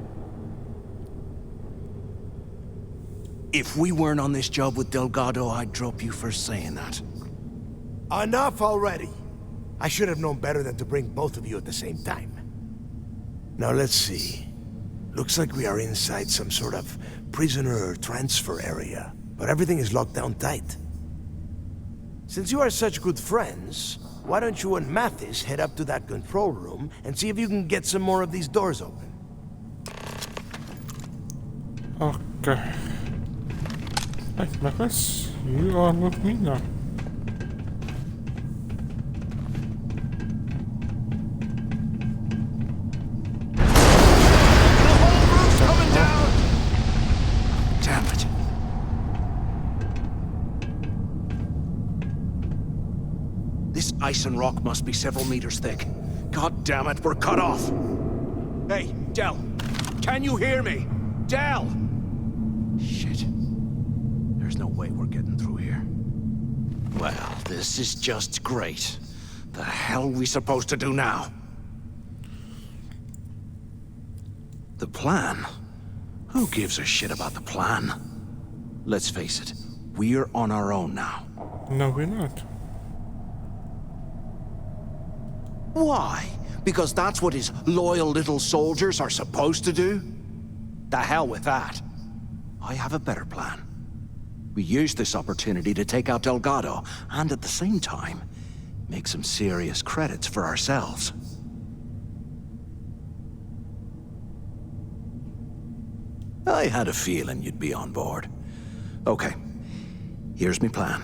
If we weren't on this job with Delgado, I'd drop you for saying that. Enough already! I should have known better than to bring both of you at the same time. Now let's see. Looks like we are inside some sort of prisoner transfer area, but everything is locked down tight. Since you are such good friends, why don't you and Mathis head up to that control room and see if you can get some more of these doors open? Okay. Hey, Mathis, you are with me now. ice and rock must be several meters thick. God damn it, we're cut off! Hey, Del! Can you hear me? Del! Shit. There's no way we're getting through here. Well, this is just great. The hell are we supposed to do now? The plan? Who gives a shit about the plan? Let's face it, we're on our own now. No, we're not. Why? Because that's what his loyal little soldiers are supposed to do? The hell with that. I have a better plan. We use this opportunity to take out Delgado, and at the same time, make some serious credits for ourselves. I had a feeling you'd be on board. Okay, here's my plan.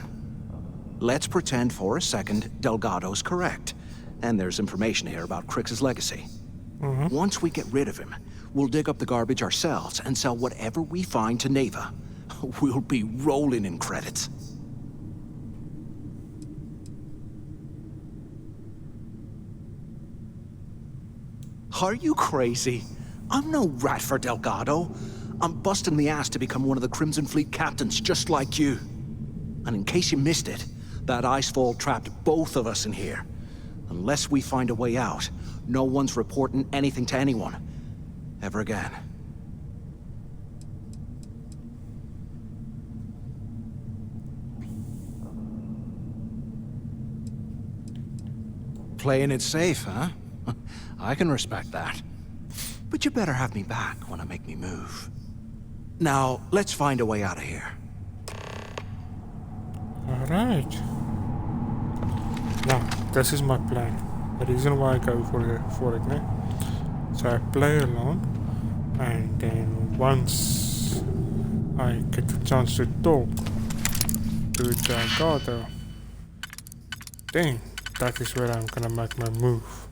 Let's pretend for a second Delgado's correct, and there's information here about Crix's legacy. Once we get rid of him, we'll dig up the garbage ourselves and sell whatever we find to Neva. We'll be rolling in credits. Are you crazy? I'm no rat for Delgado. I'm busting the ass to become one of the Crimson Fleet captains, just like you. And in case you missed it, that icefall trapped both of us in here. Unless we find a way out, no one's reporting anything to anyone. Ever again. Playing it safe, huh? I can respect that. But you better have me back when I make me move. Now, let's find a way out of here. Alright. Now, this is my plan. The reason why I go for it now. So I play alone, and then once I get the chance to talk to Delgado, then that is where I'm gonna make my move.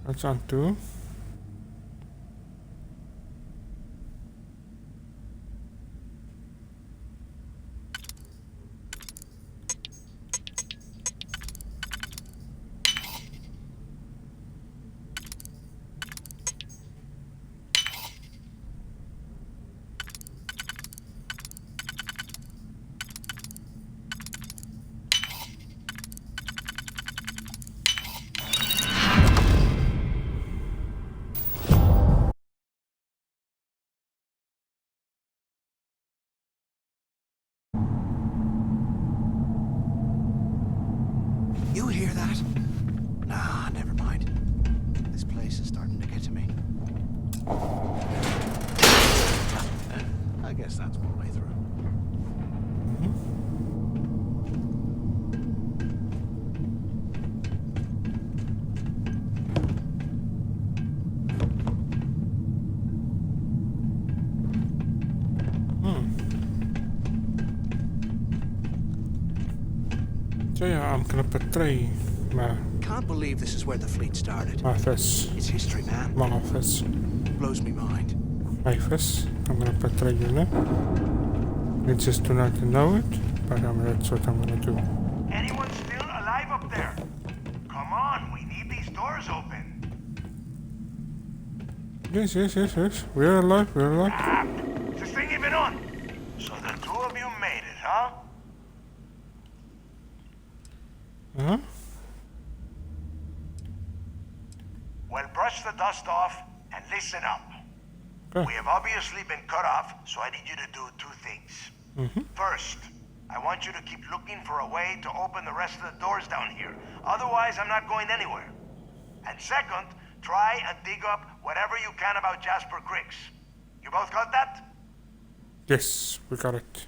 That's on 2. You hear that? Nah, never mind. This place is starting to get to me. I guess that's one way through. So yeah, I'm gonna portray my... Can't believe this is where the fleet started. office. It's history, man. My office. Blows me mind. My office. I'm gonna portray you now. You just do not know it, but that's what I'm gonna do. Anyone still alive up there? Come on, we need these doors open. Yes. We're alive, Is this thing even on? So the two of you made it, huh? Uh-huh. Well, brush the dust off and listen up. Okay. We have obviously been cut off, so I need you to do 2 things. First, I want you to keep looking for a way to open the rest of the doors down here. Otherwise, I'm not going anywhere. And second, try and dig up whatever you can about Jasper Crix. You both got that? Yes, we got it.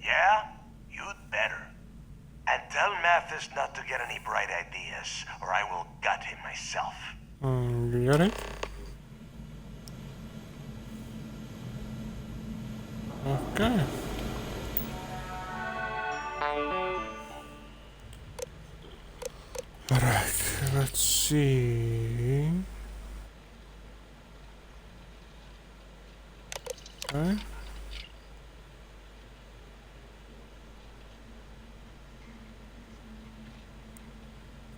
Yeah? You'd better. And tell Mathis not to get any bright ideas, or I will gut him myself. You got it? Okay. Alright, let's see. Okay.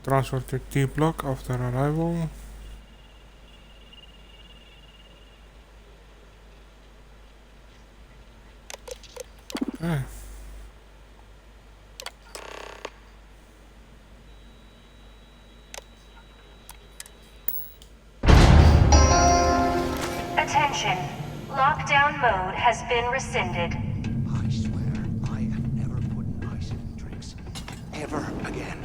Transfer to T block after arrival. Okay. Attention. Lockdown mode has been rescinded. I swear, I am never putting ice in drinks. Ever again.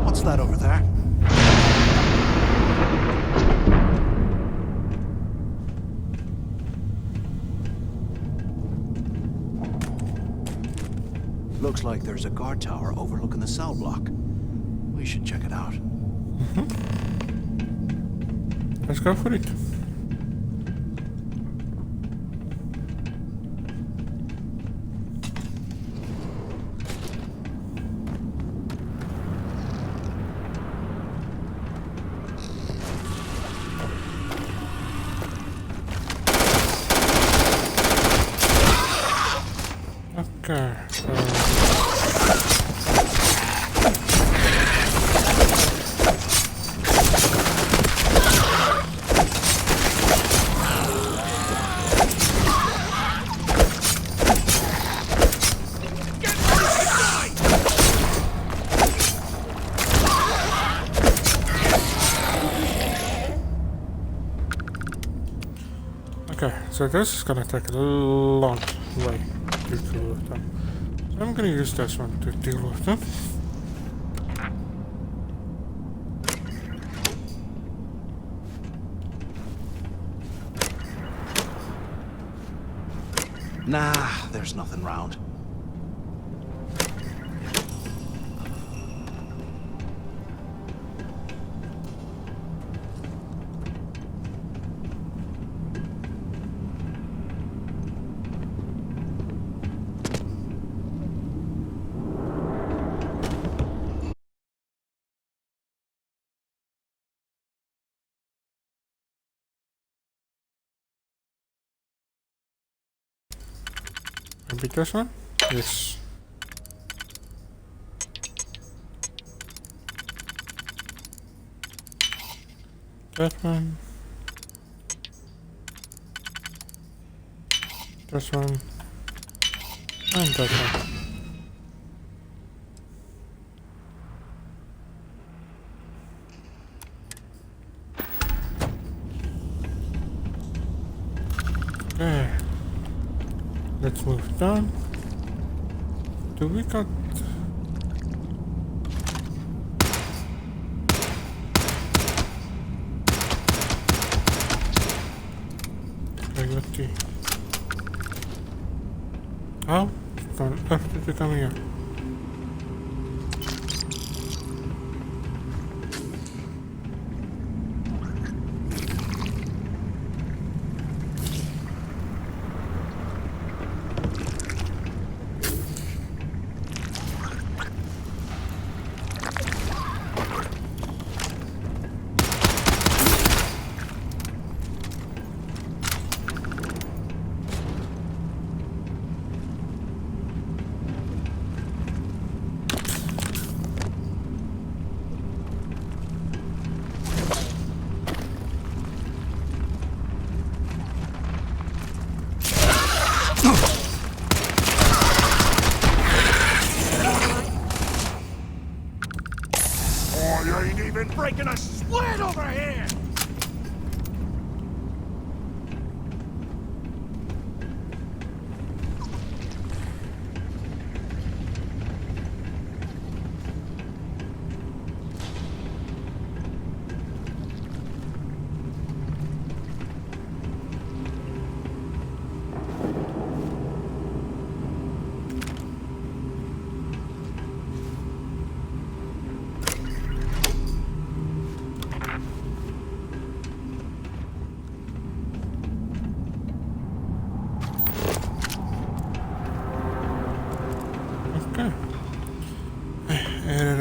What's that over there? Looks like there's a guard tower overlooking the cell block. We should check it out. Let's go for it. Okay. Okay, so this is gonna take a long way to deal with them. So I'm gonna use this one to deal with them. Nah, there's nothing round. Maybe this one? Yes. That one. This one. And that one. Okay. Let's move down. Do we got... I got the... How? Did you come here? Oh, you ain't even breaking a sweat over here!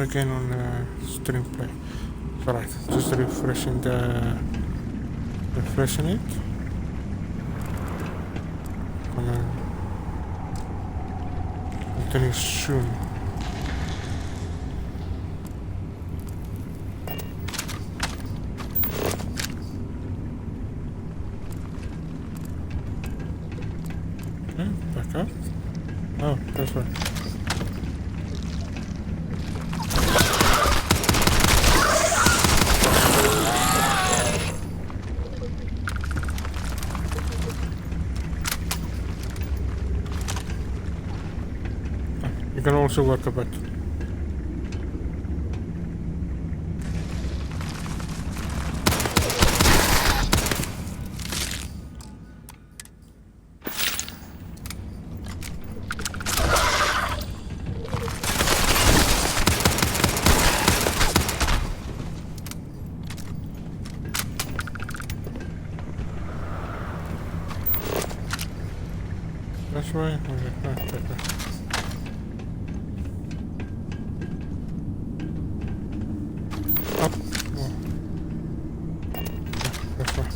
again on the stream play. Alright, just refreshing it. Gonna continue soon. Okay, back up. Oh, that's right. You can also work a bit. That's right. Okay. Up. Oh. That's right.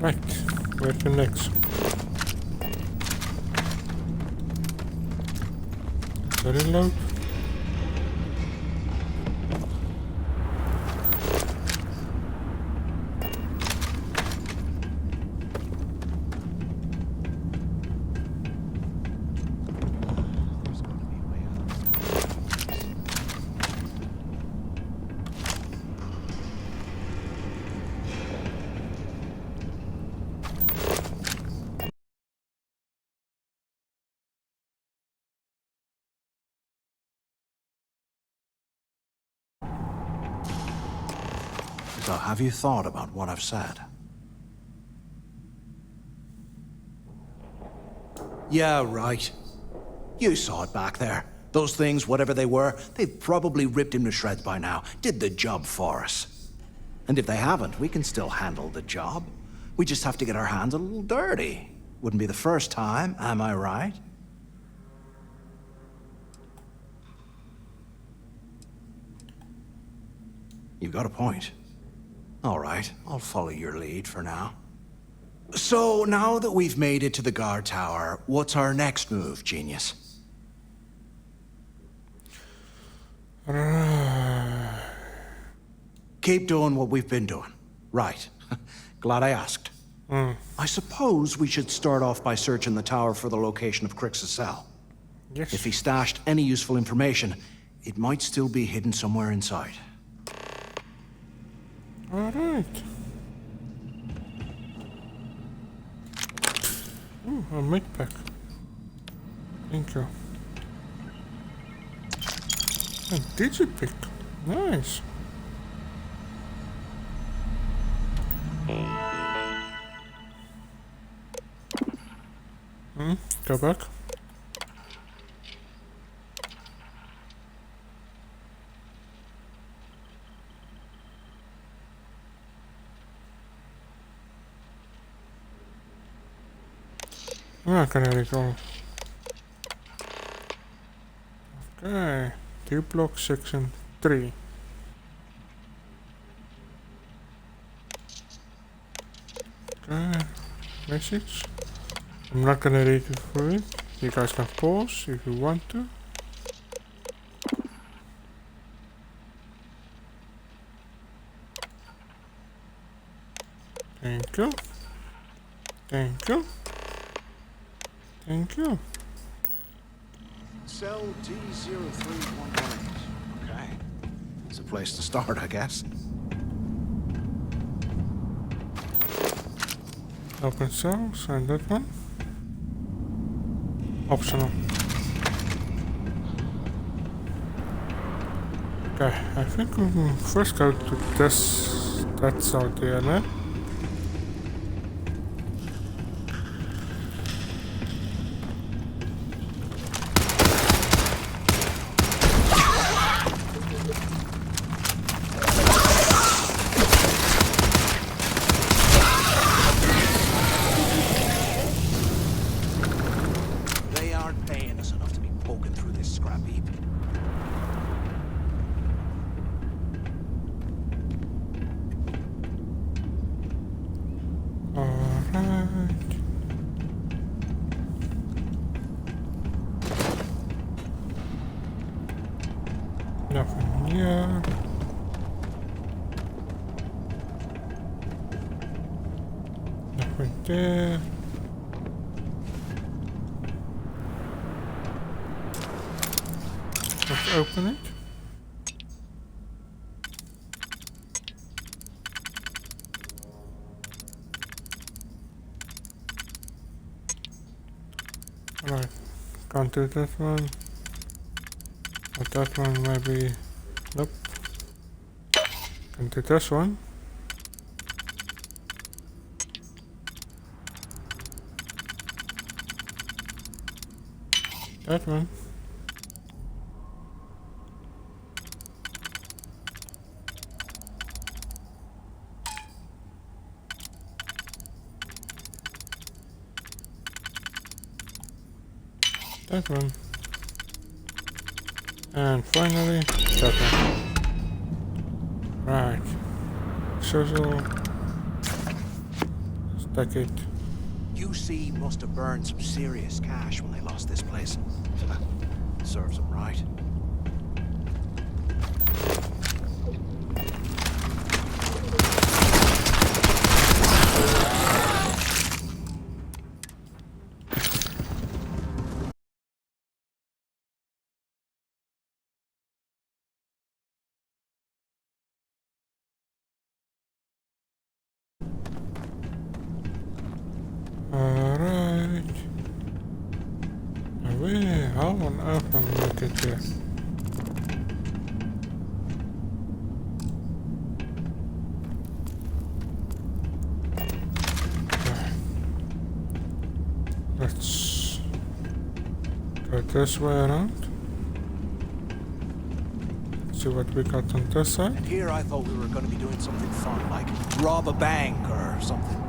Right, where to next? Reload. So have you thought about what I've said? Yeah, right. You saw it back there. Those things, whatever they were, they've probably ripped him to shreds by now. Did the job for us. And if they haven't, we can still handle the job. We just have to get our hands a little dirty. Wouldn't be the first time, am I right? You've got a point. All right, I'll follow your lead for now. So, now that we've made it to the guard tower, what's our next move, genius? Keep doing what we've been doing. Right. Glad I asked. I suppose we should start off by searching the tower for the location of Crix's cell. Yes. If he stashed any useful information, it might still be hidden somewhere inside. Alright. Oh, a med pack. Thank you. A digipick. Nice. Go back. Ah, can I go? Okay. 2 block section 3. Okay. Message. I'm not gonna read it for it. You guys can pause if you want to. Thank you. Thank you. Thank you. Cell D03118. Okay. It's a place to start, I guess. Open cells and that one. Optional. Okay, I think we will first go to this, that cell there, no? They aren't paying us enough to be poking through this scrap heap. Alright. Nothing here. Nothing there. Let's open it. Right, can't do that one. But that one maybe. Nope. Can do this one. That one. That one. And finally, that one. Right. Social. Stack it. UC must have burned some serious cash when they lost this place. Serves them right. Alright. How on earth am I get here? Okay. Let's go this way around. See what we got on this side. And here I thought we were going to be doing something fun, like rob a bank or something.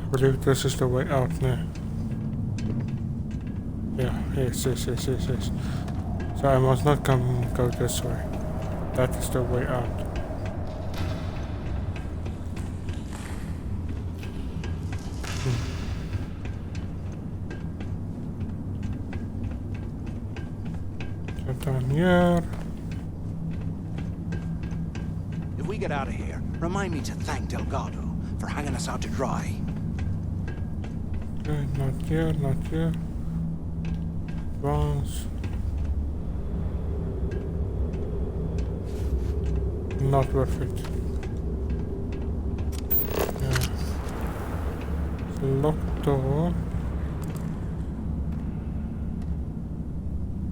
I believe this is the way out now. Yeah, yes. So I must not go this way. That is the way out. So down here. If we get out of here, remind me to thank Delgado for hanging us out to dry. Okay, not here, not here. Advance. Not worth it. Yeah. It's a locked door.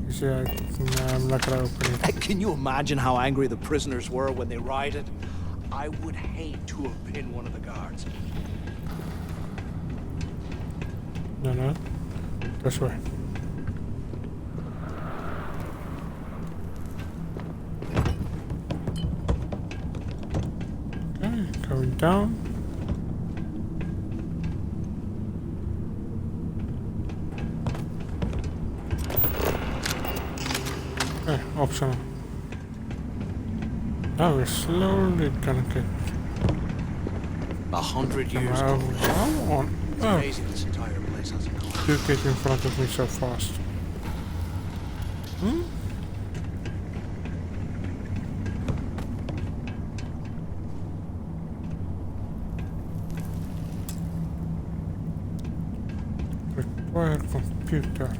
You see, I'm not gonna open it. Can you imagine how angry the prisoners were when they rioted? I would hate to have been one of the guards. No. This way. Okay, going down. Okay, optional. Now we're slowly gonna get 100 years how ago. on It's earth amazing this entire place hasn't gone. you get in front of me so fast? Hmm? Fire computer.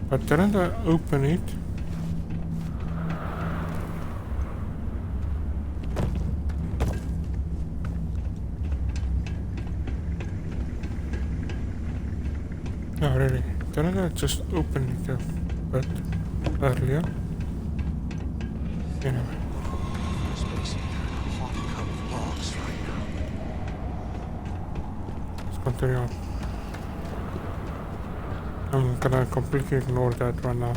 But didn't I open it? No, really. Didn't I just open it a bit earlier? Anyway. Let's continue on. I'm gonna completely ignore that one now.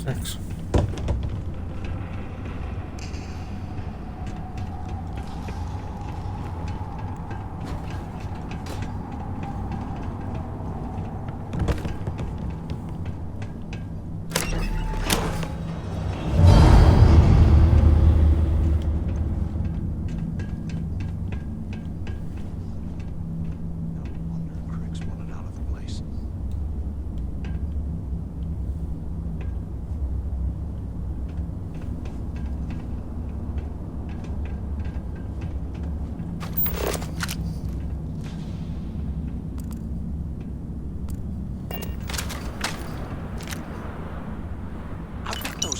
Thanks.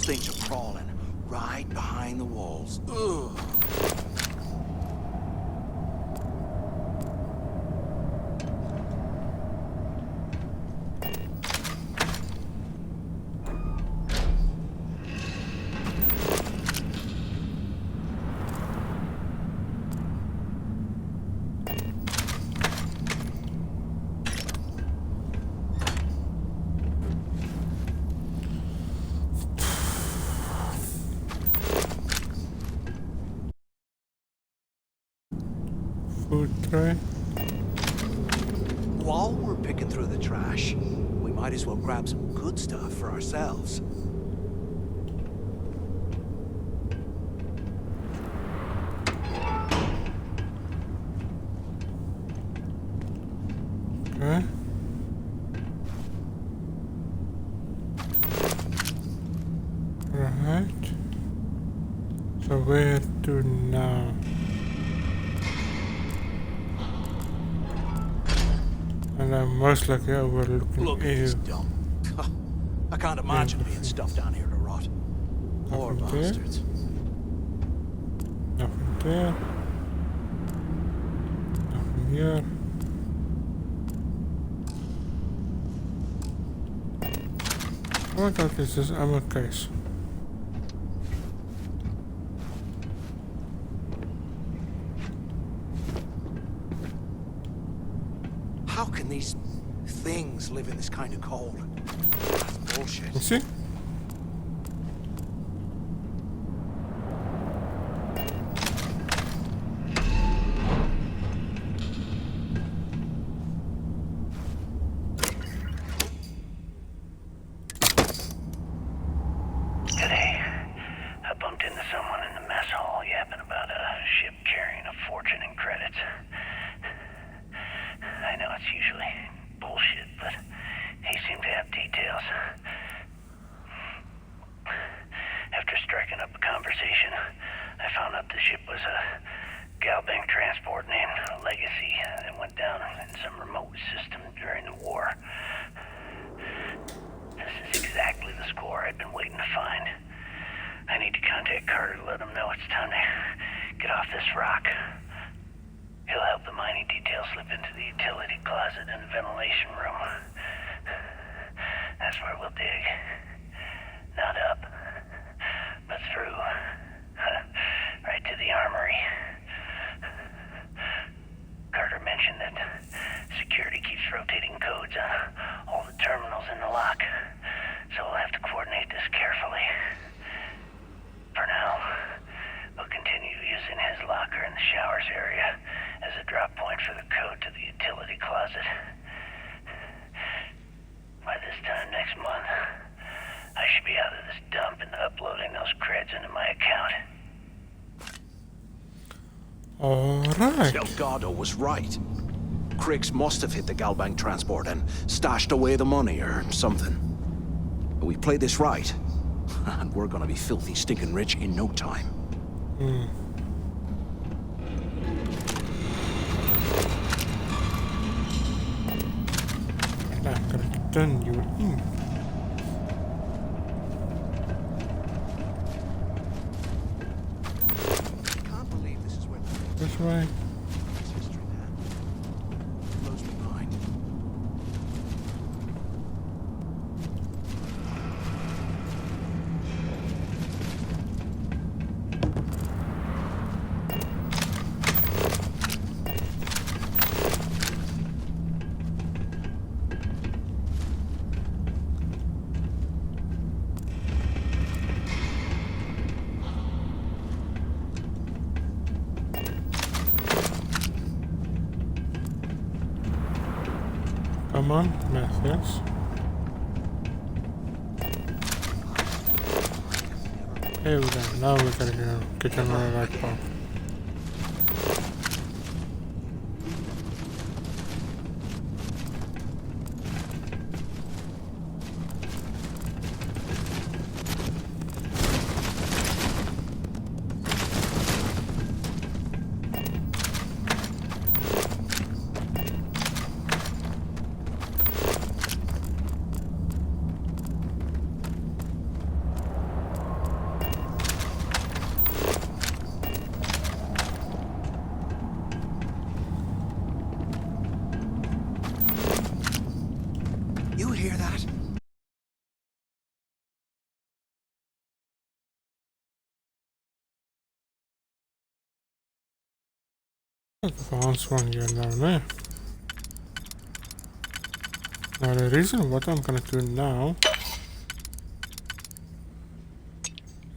Things are crawling right behind the walls. Ugh. Food tray. While we're picking through the trash, we might as well grab some good stuff for ourselves. Okay. Right. So where to now? And I'm most likely overlooking. Look at this dump. I can't imagine being stuffed down here to rot. Poor bastards. Nothing there. Nothing here. Oh my god, this is ammo case. How can these things live in this kind of cold? That's bullshit. You see? Today, I bumped into someone in the mess hall yapping about a ship carrying a fortune in credits. I know it's usually bullshit, but he seemed to have details. After striking up a conversation, I found out the ship was a Galbank transport named Legacy that went down in some remote system during the war. This is exactly the score I'd been waiting to find. I need to contact Carter to let him know it's time to get off this rock. He'll help the mining detail slip into the utility closet in the ventilation room. That's where we'll dig. Not up, but through. Right to the armory. Carter mentioned that security keeps rotating codes on all the terminals in the lock, so we'll have to coordinate this carefully. For now, for the code to the utility closet. By this time next month, I should be out of this dump and uploading those creds into my account. Alright. Delgado was right. Cricks must have hit the Galbank transport and stashed away the money or something. We play this right, and we're gonna be filthy stinking rich in no time. I'm gonna turn you in. Can't believe this is where This way. blows my mind. Come on, methods. Here we go. Now we gotta get on the right path. You hear that? Advanced one here down there. Now the reason what I'm gonna do now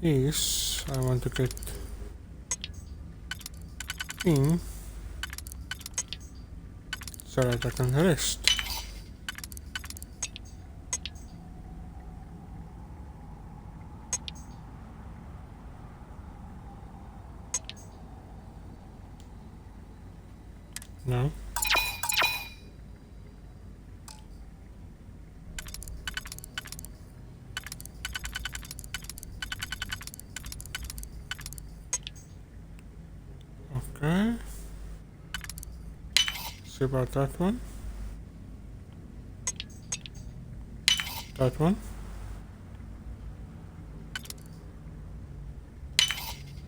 is I want to get in so that I can rest. No. Okay. See about that one. That one.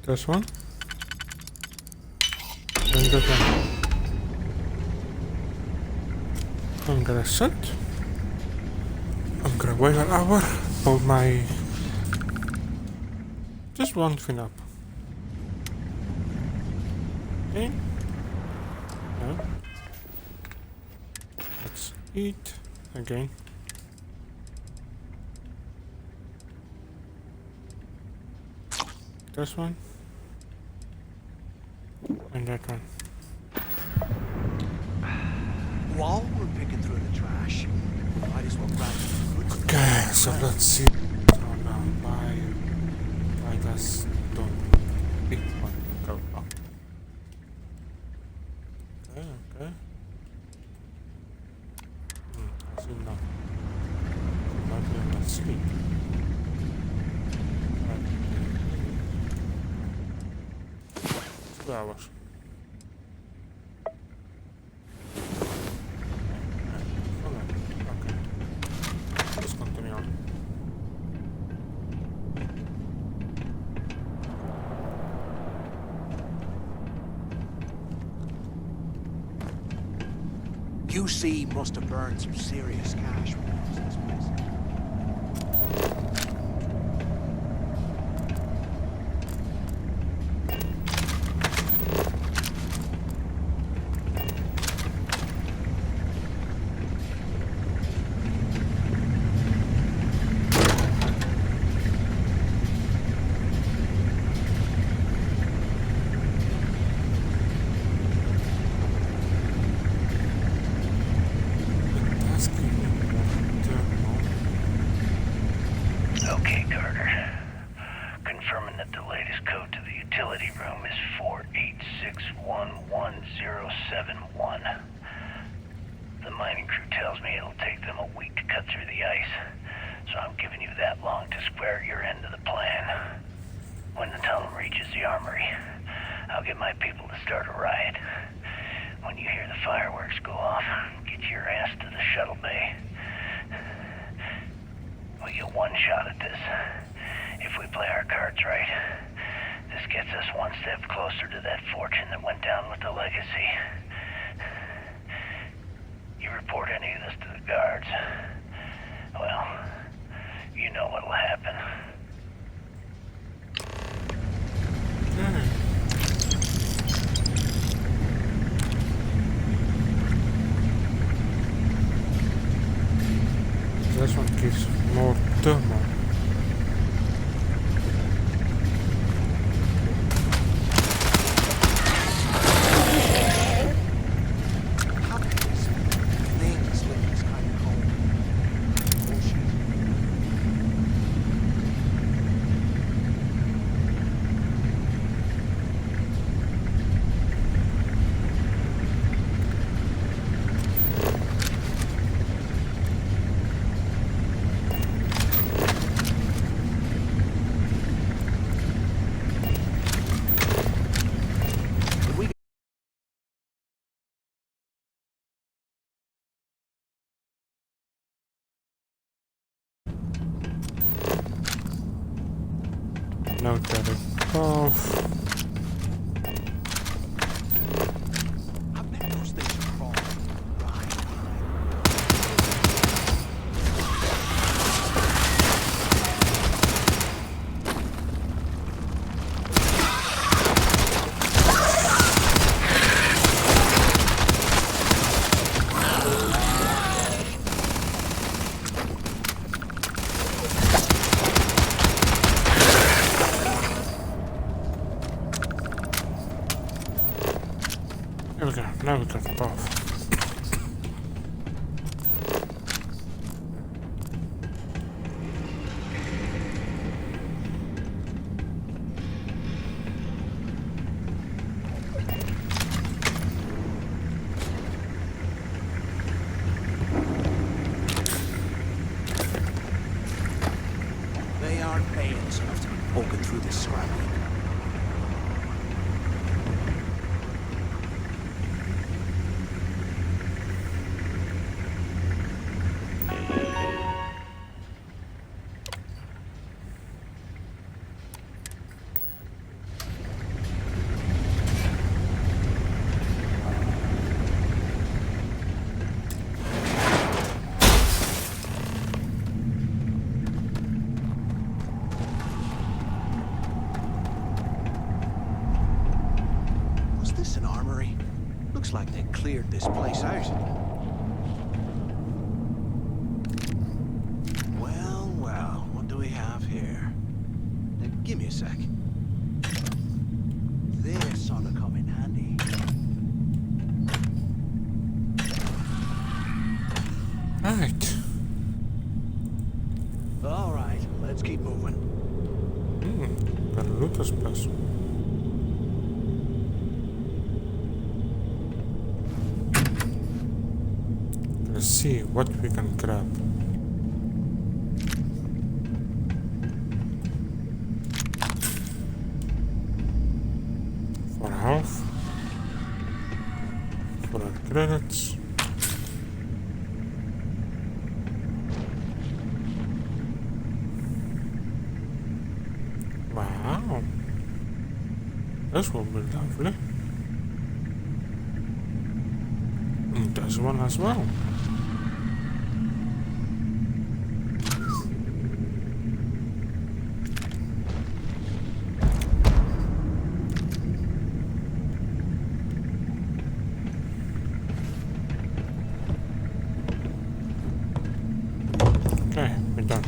This one. And this one. I'm gonna sit. I'm gonna wait an hour for my just one thing up. Okay. No. Let's eat again. This one and that one. While we're picking through the trash, we might as well grab some good. Okay, so let's see. Oh no, why does don't big one go up? Okay, okay. I see nothing. Not in my sleep. Right. 2 hours. QC must have burned some serious cash when it was this place. Carter. Confirming that the latest code to the utility room is 48611071. The mining crew tells me it'll take them a week to cut through the ice, so I'm giving you that long to square your end of the plan. When the tunnel reaches the armory, I'll get my people to start a riot. When you hear the fireworks go off, get your ass to the shuttle bay. We get one shot at this. If we play our cards right, this gets us one step closer to that fortune that went down with the legacy. You report any of this to the guards, well, you know what'll happen. This one gives more turmoil. No credit. Oh. Okay, now we can pop. They aren't paying us enough to be poking through this scrap heap. Looks like they cleared this place out. Well, well, what do we have here? Now, give me a sec. This ought to come in handy. Right. All right, let's keep moving. Gotta loot this place. Let's see what we can grab. For health. For our credits. Wow. This will be lovely. And this one as well. Okay, we're done.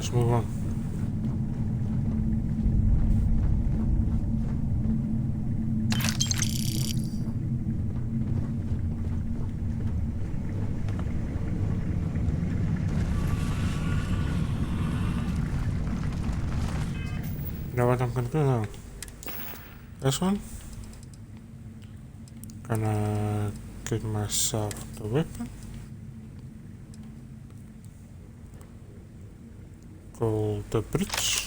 let's move on. You know what I'm gonna do now? This one. Gonna get myself the weapon. Go the bridge.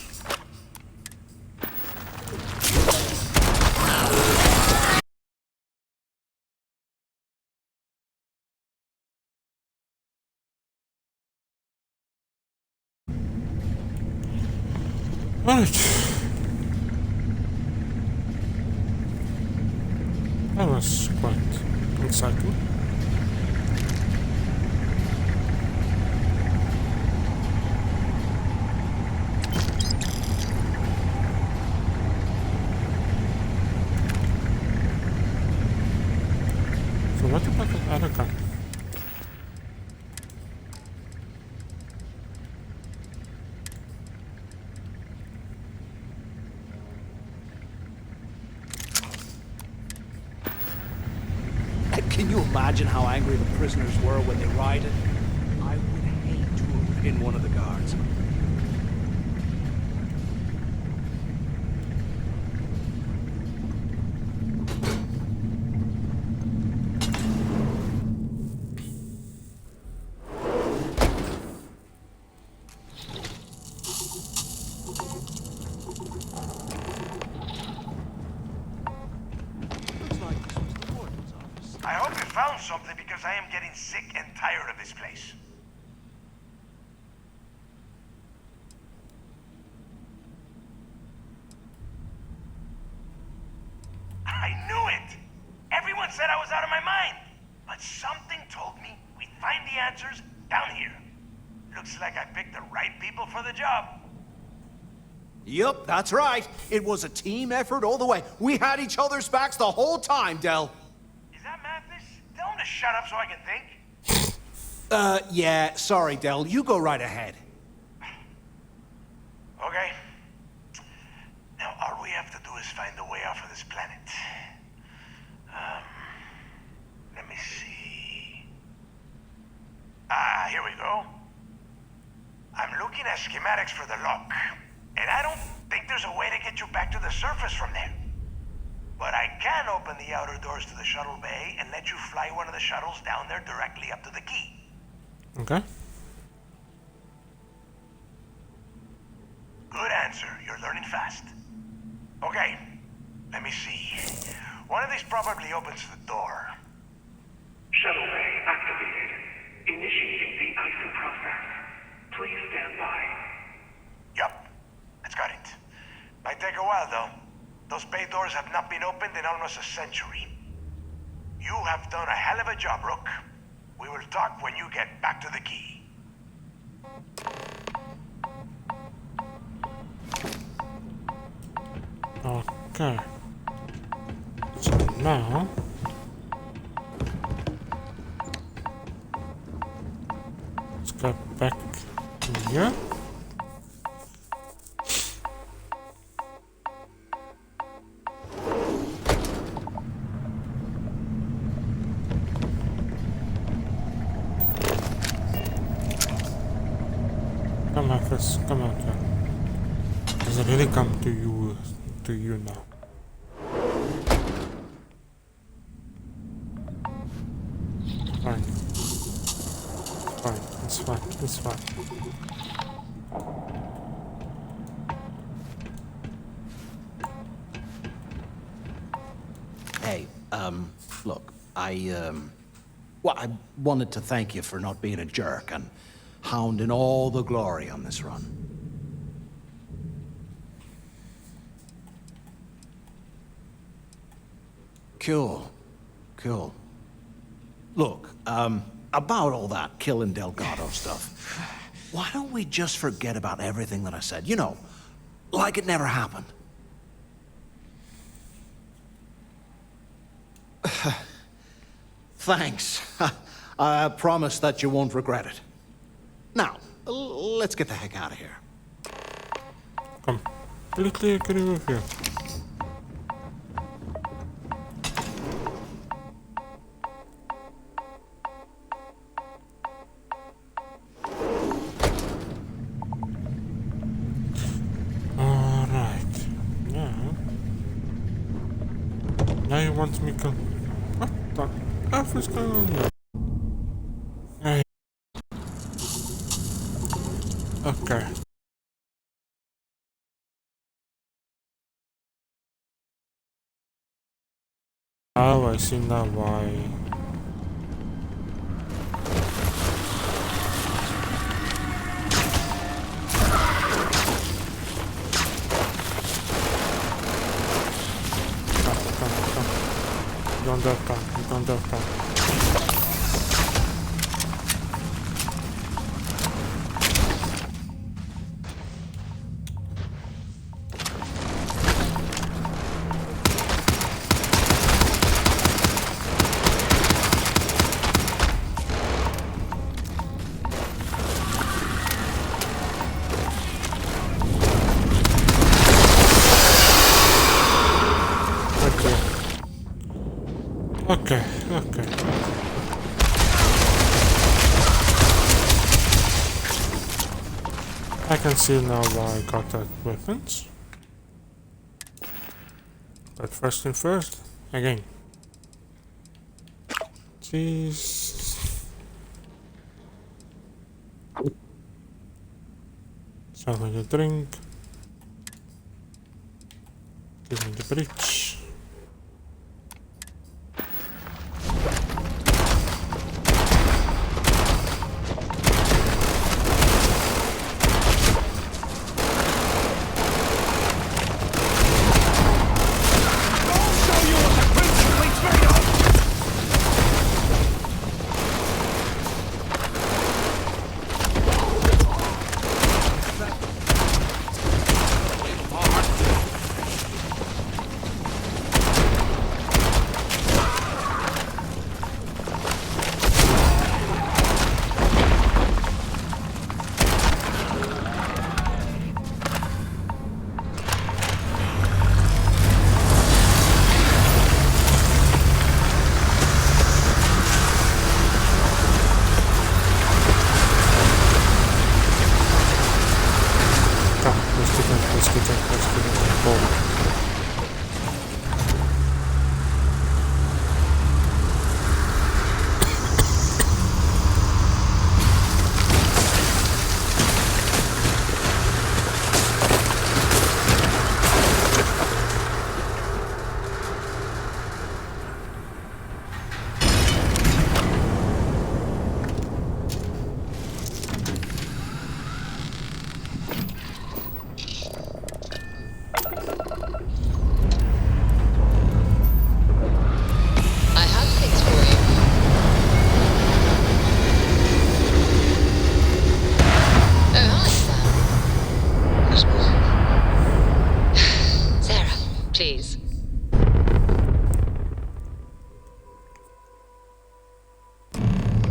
Alright. That was quite exciting. So what about that other gun? Can you imagine how angry the prisoners were when they rioted? I would hate to have been one of the guards. I hope you found something because I am getting sick and tired of this place. I knew it! Everyone said I was out of my mind. But something told me we'd find the answers down here. Looks like I picked the right people for the job. Yup, that's right. It was a team effort all the way. We had each other's backs the whole time, Del. Is that Mathis? Tell him to shut up so I can think. Yeah, sorry, Del. You go right ahead. Okay. Now, all we have to do is find a way off of this planet. Let me see. Ah, here we go. I'm looking at schematics for the lock, and I don't think there's a way to get you back to the surface from there. But I can open the outer doors to the shuttle bay and let you fly one of the shuttles down there directly up to the key. Okay. Good answer. You're learning fast. Okay, let me see. One of these probably opens the door. Shuttle bay activated. Initiating the icing process. Please stand by. Yup, that's got it. Might take a while though. Those bay doors have not been opened in almost a century. You have done a hell of a job, Rook. We will talk when you get back to the key. Okay. So now let's go back to here. Come on, Chris. Come on, John. Does it really come to you now? Fine. Fine. It's fine. It's fine. Hey, look, well, I wanted to thank you for not being a jerk and hounding all the glory on this run. Cool. Cool. Look, about all that killing Delgado stuff, why don't we just forget about everything that I said? You know, like it never happened. Thanks. I promise that you won't regret it. Now, let's get the heck out of here. Completely agree with you. Alright. Now you want me to... What the F is going on here? Hey. Okay. Oh, I see now why. Come. You don't have time. Okay. I can see now why I got that weapons. But first thing first, again. Jeez. Something to drink. Give me the bridge.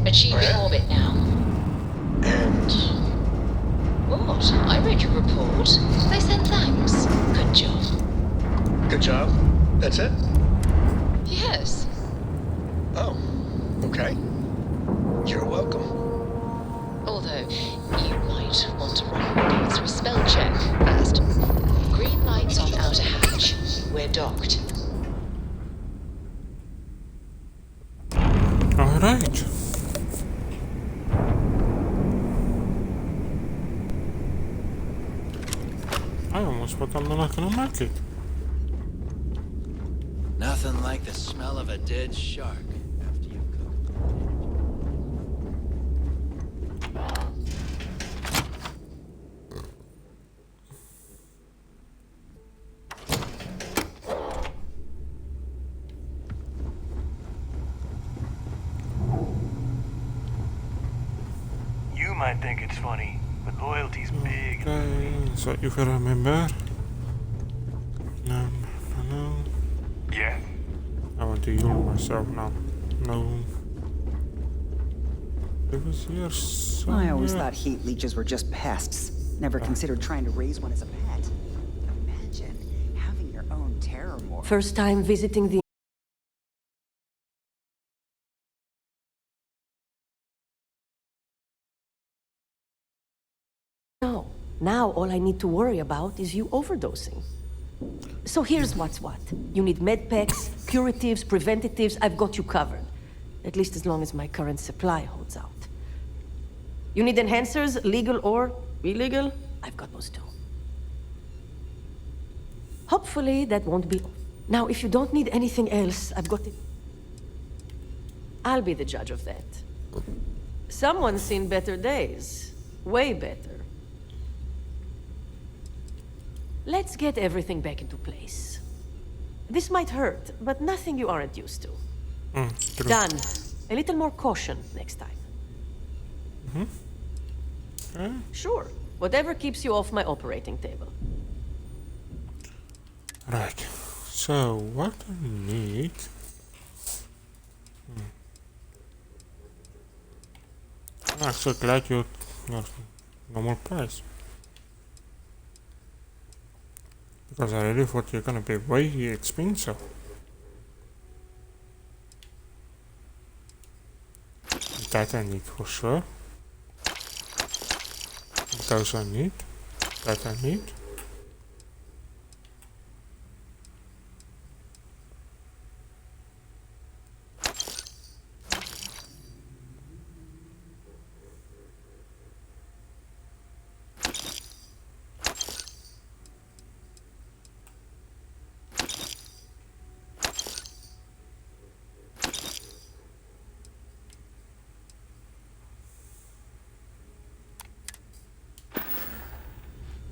Achieving orbit now. And? What? I read your report. They sent thanks. Good job. Good job? That's it? Yes. Oh, okay. You're welcome. Although, you might want to run reports through spell check first. Green lights on outer hatch. We're docked. Alright. I almost thought I'm not gonna make it. Nothing like the smell of a dead shark after you cook. You might think it's funny, but loyalty's big. Okay, so you can remember. No. Yeah? I want to heal myself now. No. It was here I always thought heat leeches were just pests. Never considered trying to raise one as a pet. First time visiting the... No. Now all I need to worry about is you overdosing. So here's what's what. You need med packs, curatives, preventatives. I've got you covered. At least as long as my current supply holds out. You need enhancers, legal or illegal? I've got those too. Hopefully that won't be... Now, if you don't need anything else, I've got it. I'll be the judge of that. Someone's seen better days. Way better. Let's get everything back into place. This might hurt, but nothing you aren't used to. Done. A little more caution next time. Sure. Whatever keeps you off my operating table. Right. So, what I need... I'm so glad you got normal price. Because I really thought you're gonna be way expensive. That I need for sure. Those I need. That I need.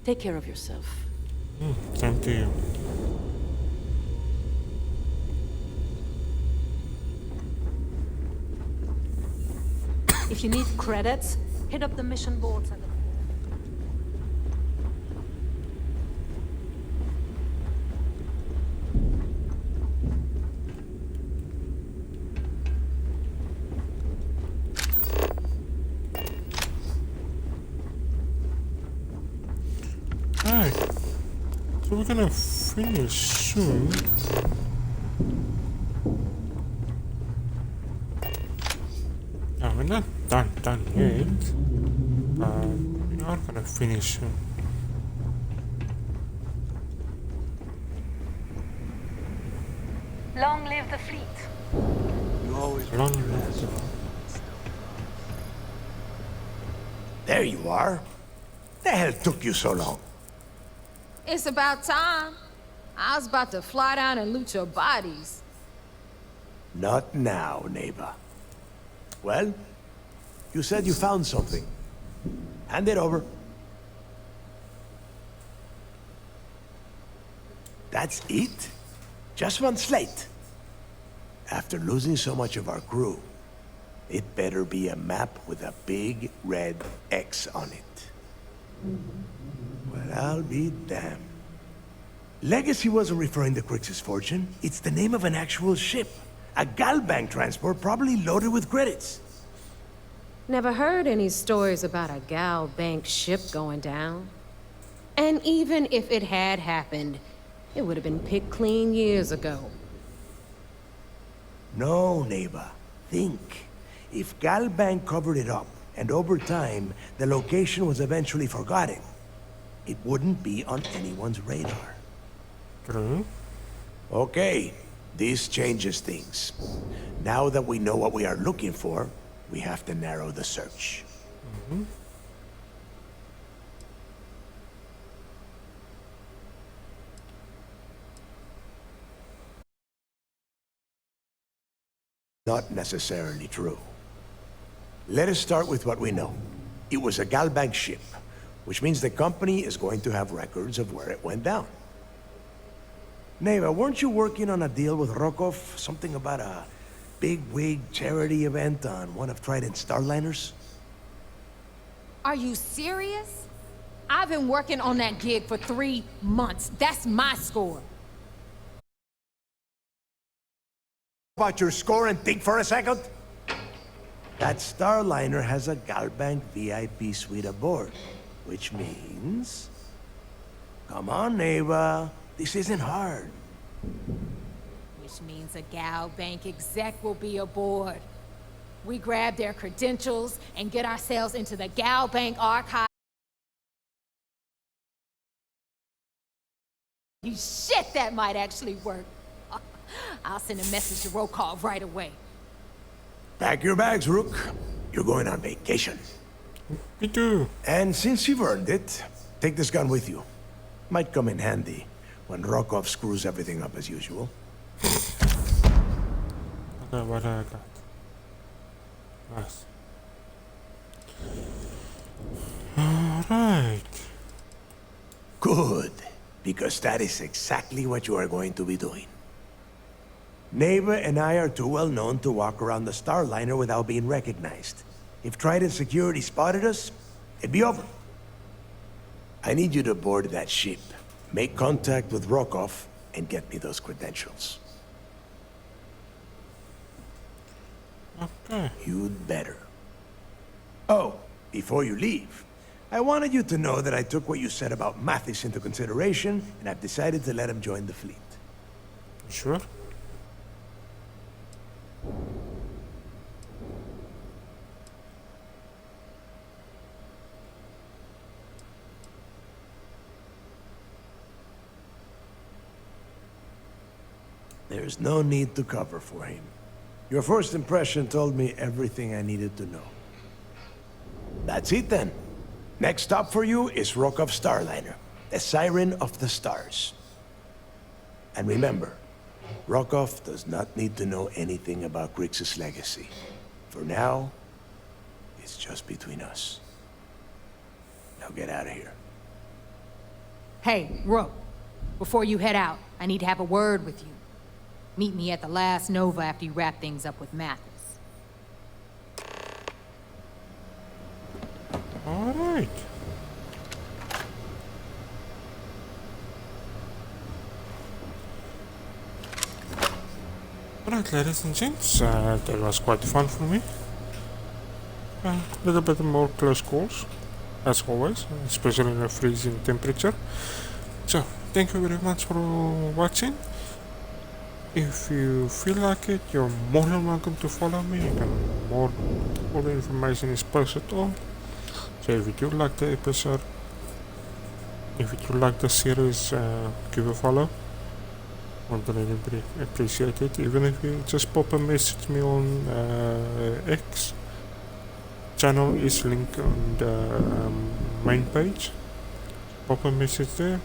Take care of yourself. Thank you. If you need credits, hit up the mission boards at the... Alright, so we're gonna finish soon. No, we're not done yet. We are gonna finish soon. Long live the fleet. Long live the... There you are. The hell took you so long? It's about time. I was about to fly down and loot your bodies. Not now, neighbor. Well, you said you found something. Hand it over. That's it? Just one slate? After losing so much of our crew, it better be a map with a big red X on it. Well, I'll be damned. Legacy wasn't referring to Crix's fortune. It's the name of an actual ship. A Galbank transport probably loaded with credits. Never heard any stories about a Gal Bank ship going down. And even if it had happened, it would have been picked clean years ago. No, neighbor. Think. If Galbank covered it up, and over time, the location was eventually forgotten, it wouldn't be on anyone's radar. True. Okay, this changes things. Now that we know what we are looking for, we have to narrow the search. Not necessarily true. Let us start with what we know. It was a Galbank ship, which means the company is going to have records of where it went down. Neva, weren't you working on a deal with Rokov? Something about a big-wig charity event on one of Trident's Starliners? Are you serious? I've been working on that gig for 3 months. That's my score. About your score and think for a second? That Starliner has a Galbank VIP suite aboard, which means... Come on, Neva. This isn't hard. Which means a Gal Bank exec will be aboard. We grab their credentials and get ourselves into the Gal Bank archive. Shit, that might actually work. I'll send a message to Rokov right away. Pack your bags, Rook. You're going on vacation. Me too. And since you've earned it, take this gun with you. Might come in handy when Rokov screws everything up as usual. Okay, what I got? Nice. Alright. Good, because that is exactly what you are going to be doing. Neva and I are too well known to walk around the Starliner without being recognized. If Trident Security spotted us, it'd be over. I need you to board that ship, make contact with Rokov, and get me those credentials. Okay. You'd better. Oh, before you leave, I wanted you to know that I took what you said about Mathis into consideration, and I've decided to let him join the fleet. Sure. There's no need to cover for him. Your first impression told me everything I needed to know. That's it then. Next stop for you is Rokov Starliner, the Siren of the Stars. And remember, Rokov does not need to know anything about Grixis' legacy. For now, it's just between us. Now get out of here. Hey, Rook, before you head out, I need to have a word with you. Meet me at the last Nova after you wrap things up with Mathis. Alright. Alright, ladies and gents, that was quite fun for me. A little bit more close calls, as always, especially in a freezing temperature. So, thank you very much for watching. If you feel like it, you're more than welcome to follow me. All the information is posted on. So if you do like the episode, if you do like the series, give a follow. I would really appreciate it. Even if you just pop a message me on X. Channel is linked on the main page. Pop a message there.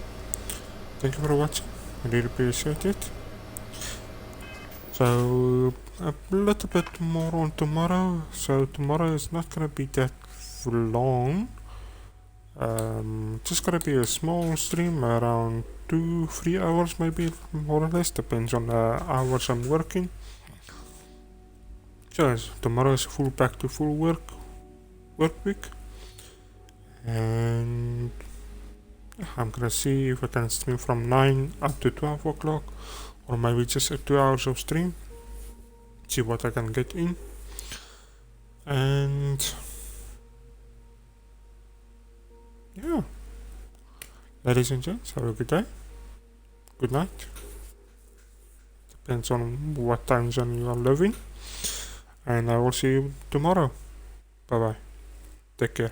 Thank you for watching. I really appreciate it. So a little bit more on tomorrow. So tomorrow is not gonna be that long. Just gonna be a small stream, around 2-3 hours, maybe more or less, depends on the hours I'm working. So tomorrow is back to full work week, and I'm gonna see if I can stream from 9 up to 12 o'clock, or maybe just 2 hours of stream, see what I can get in. And yeah, ladies and gents, have a good day, good night, depends on what time zone you are living, and I will see you tomorrow. Bye bye, take care.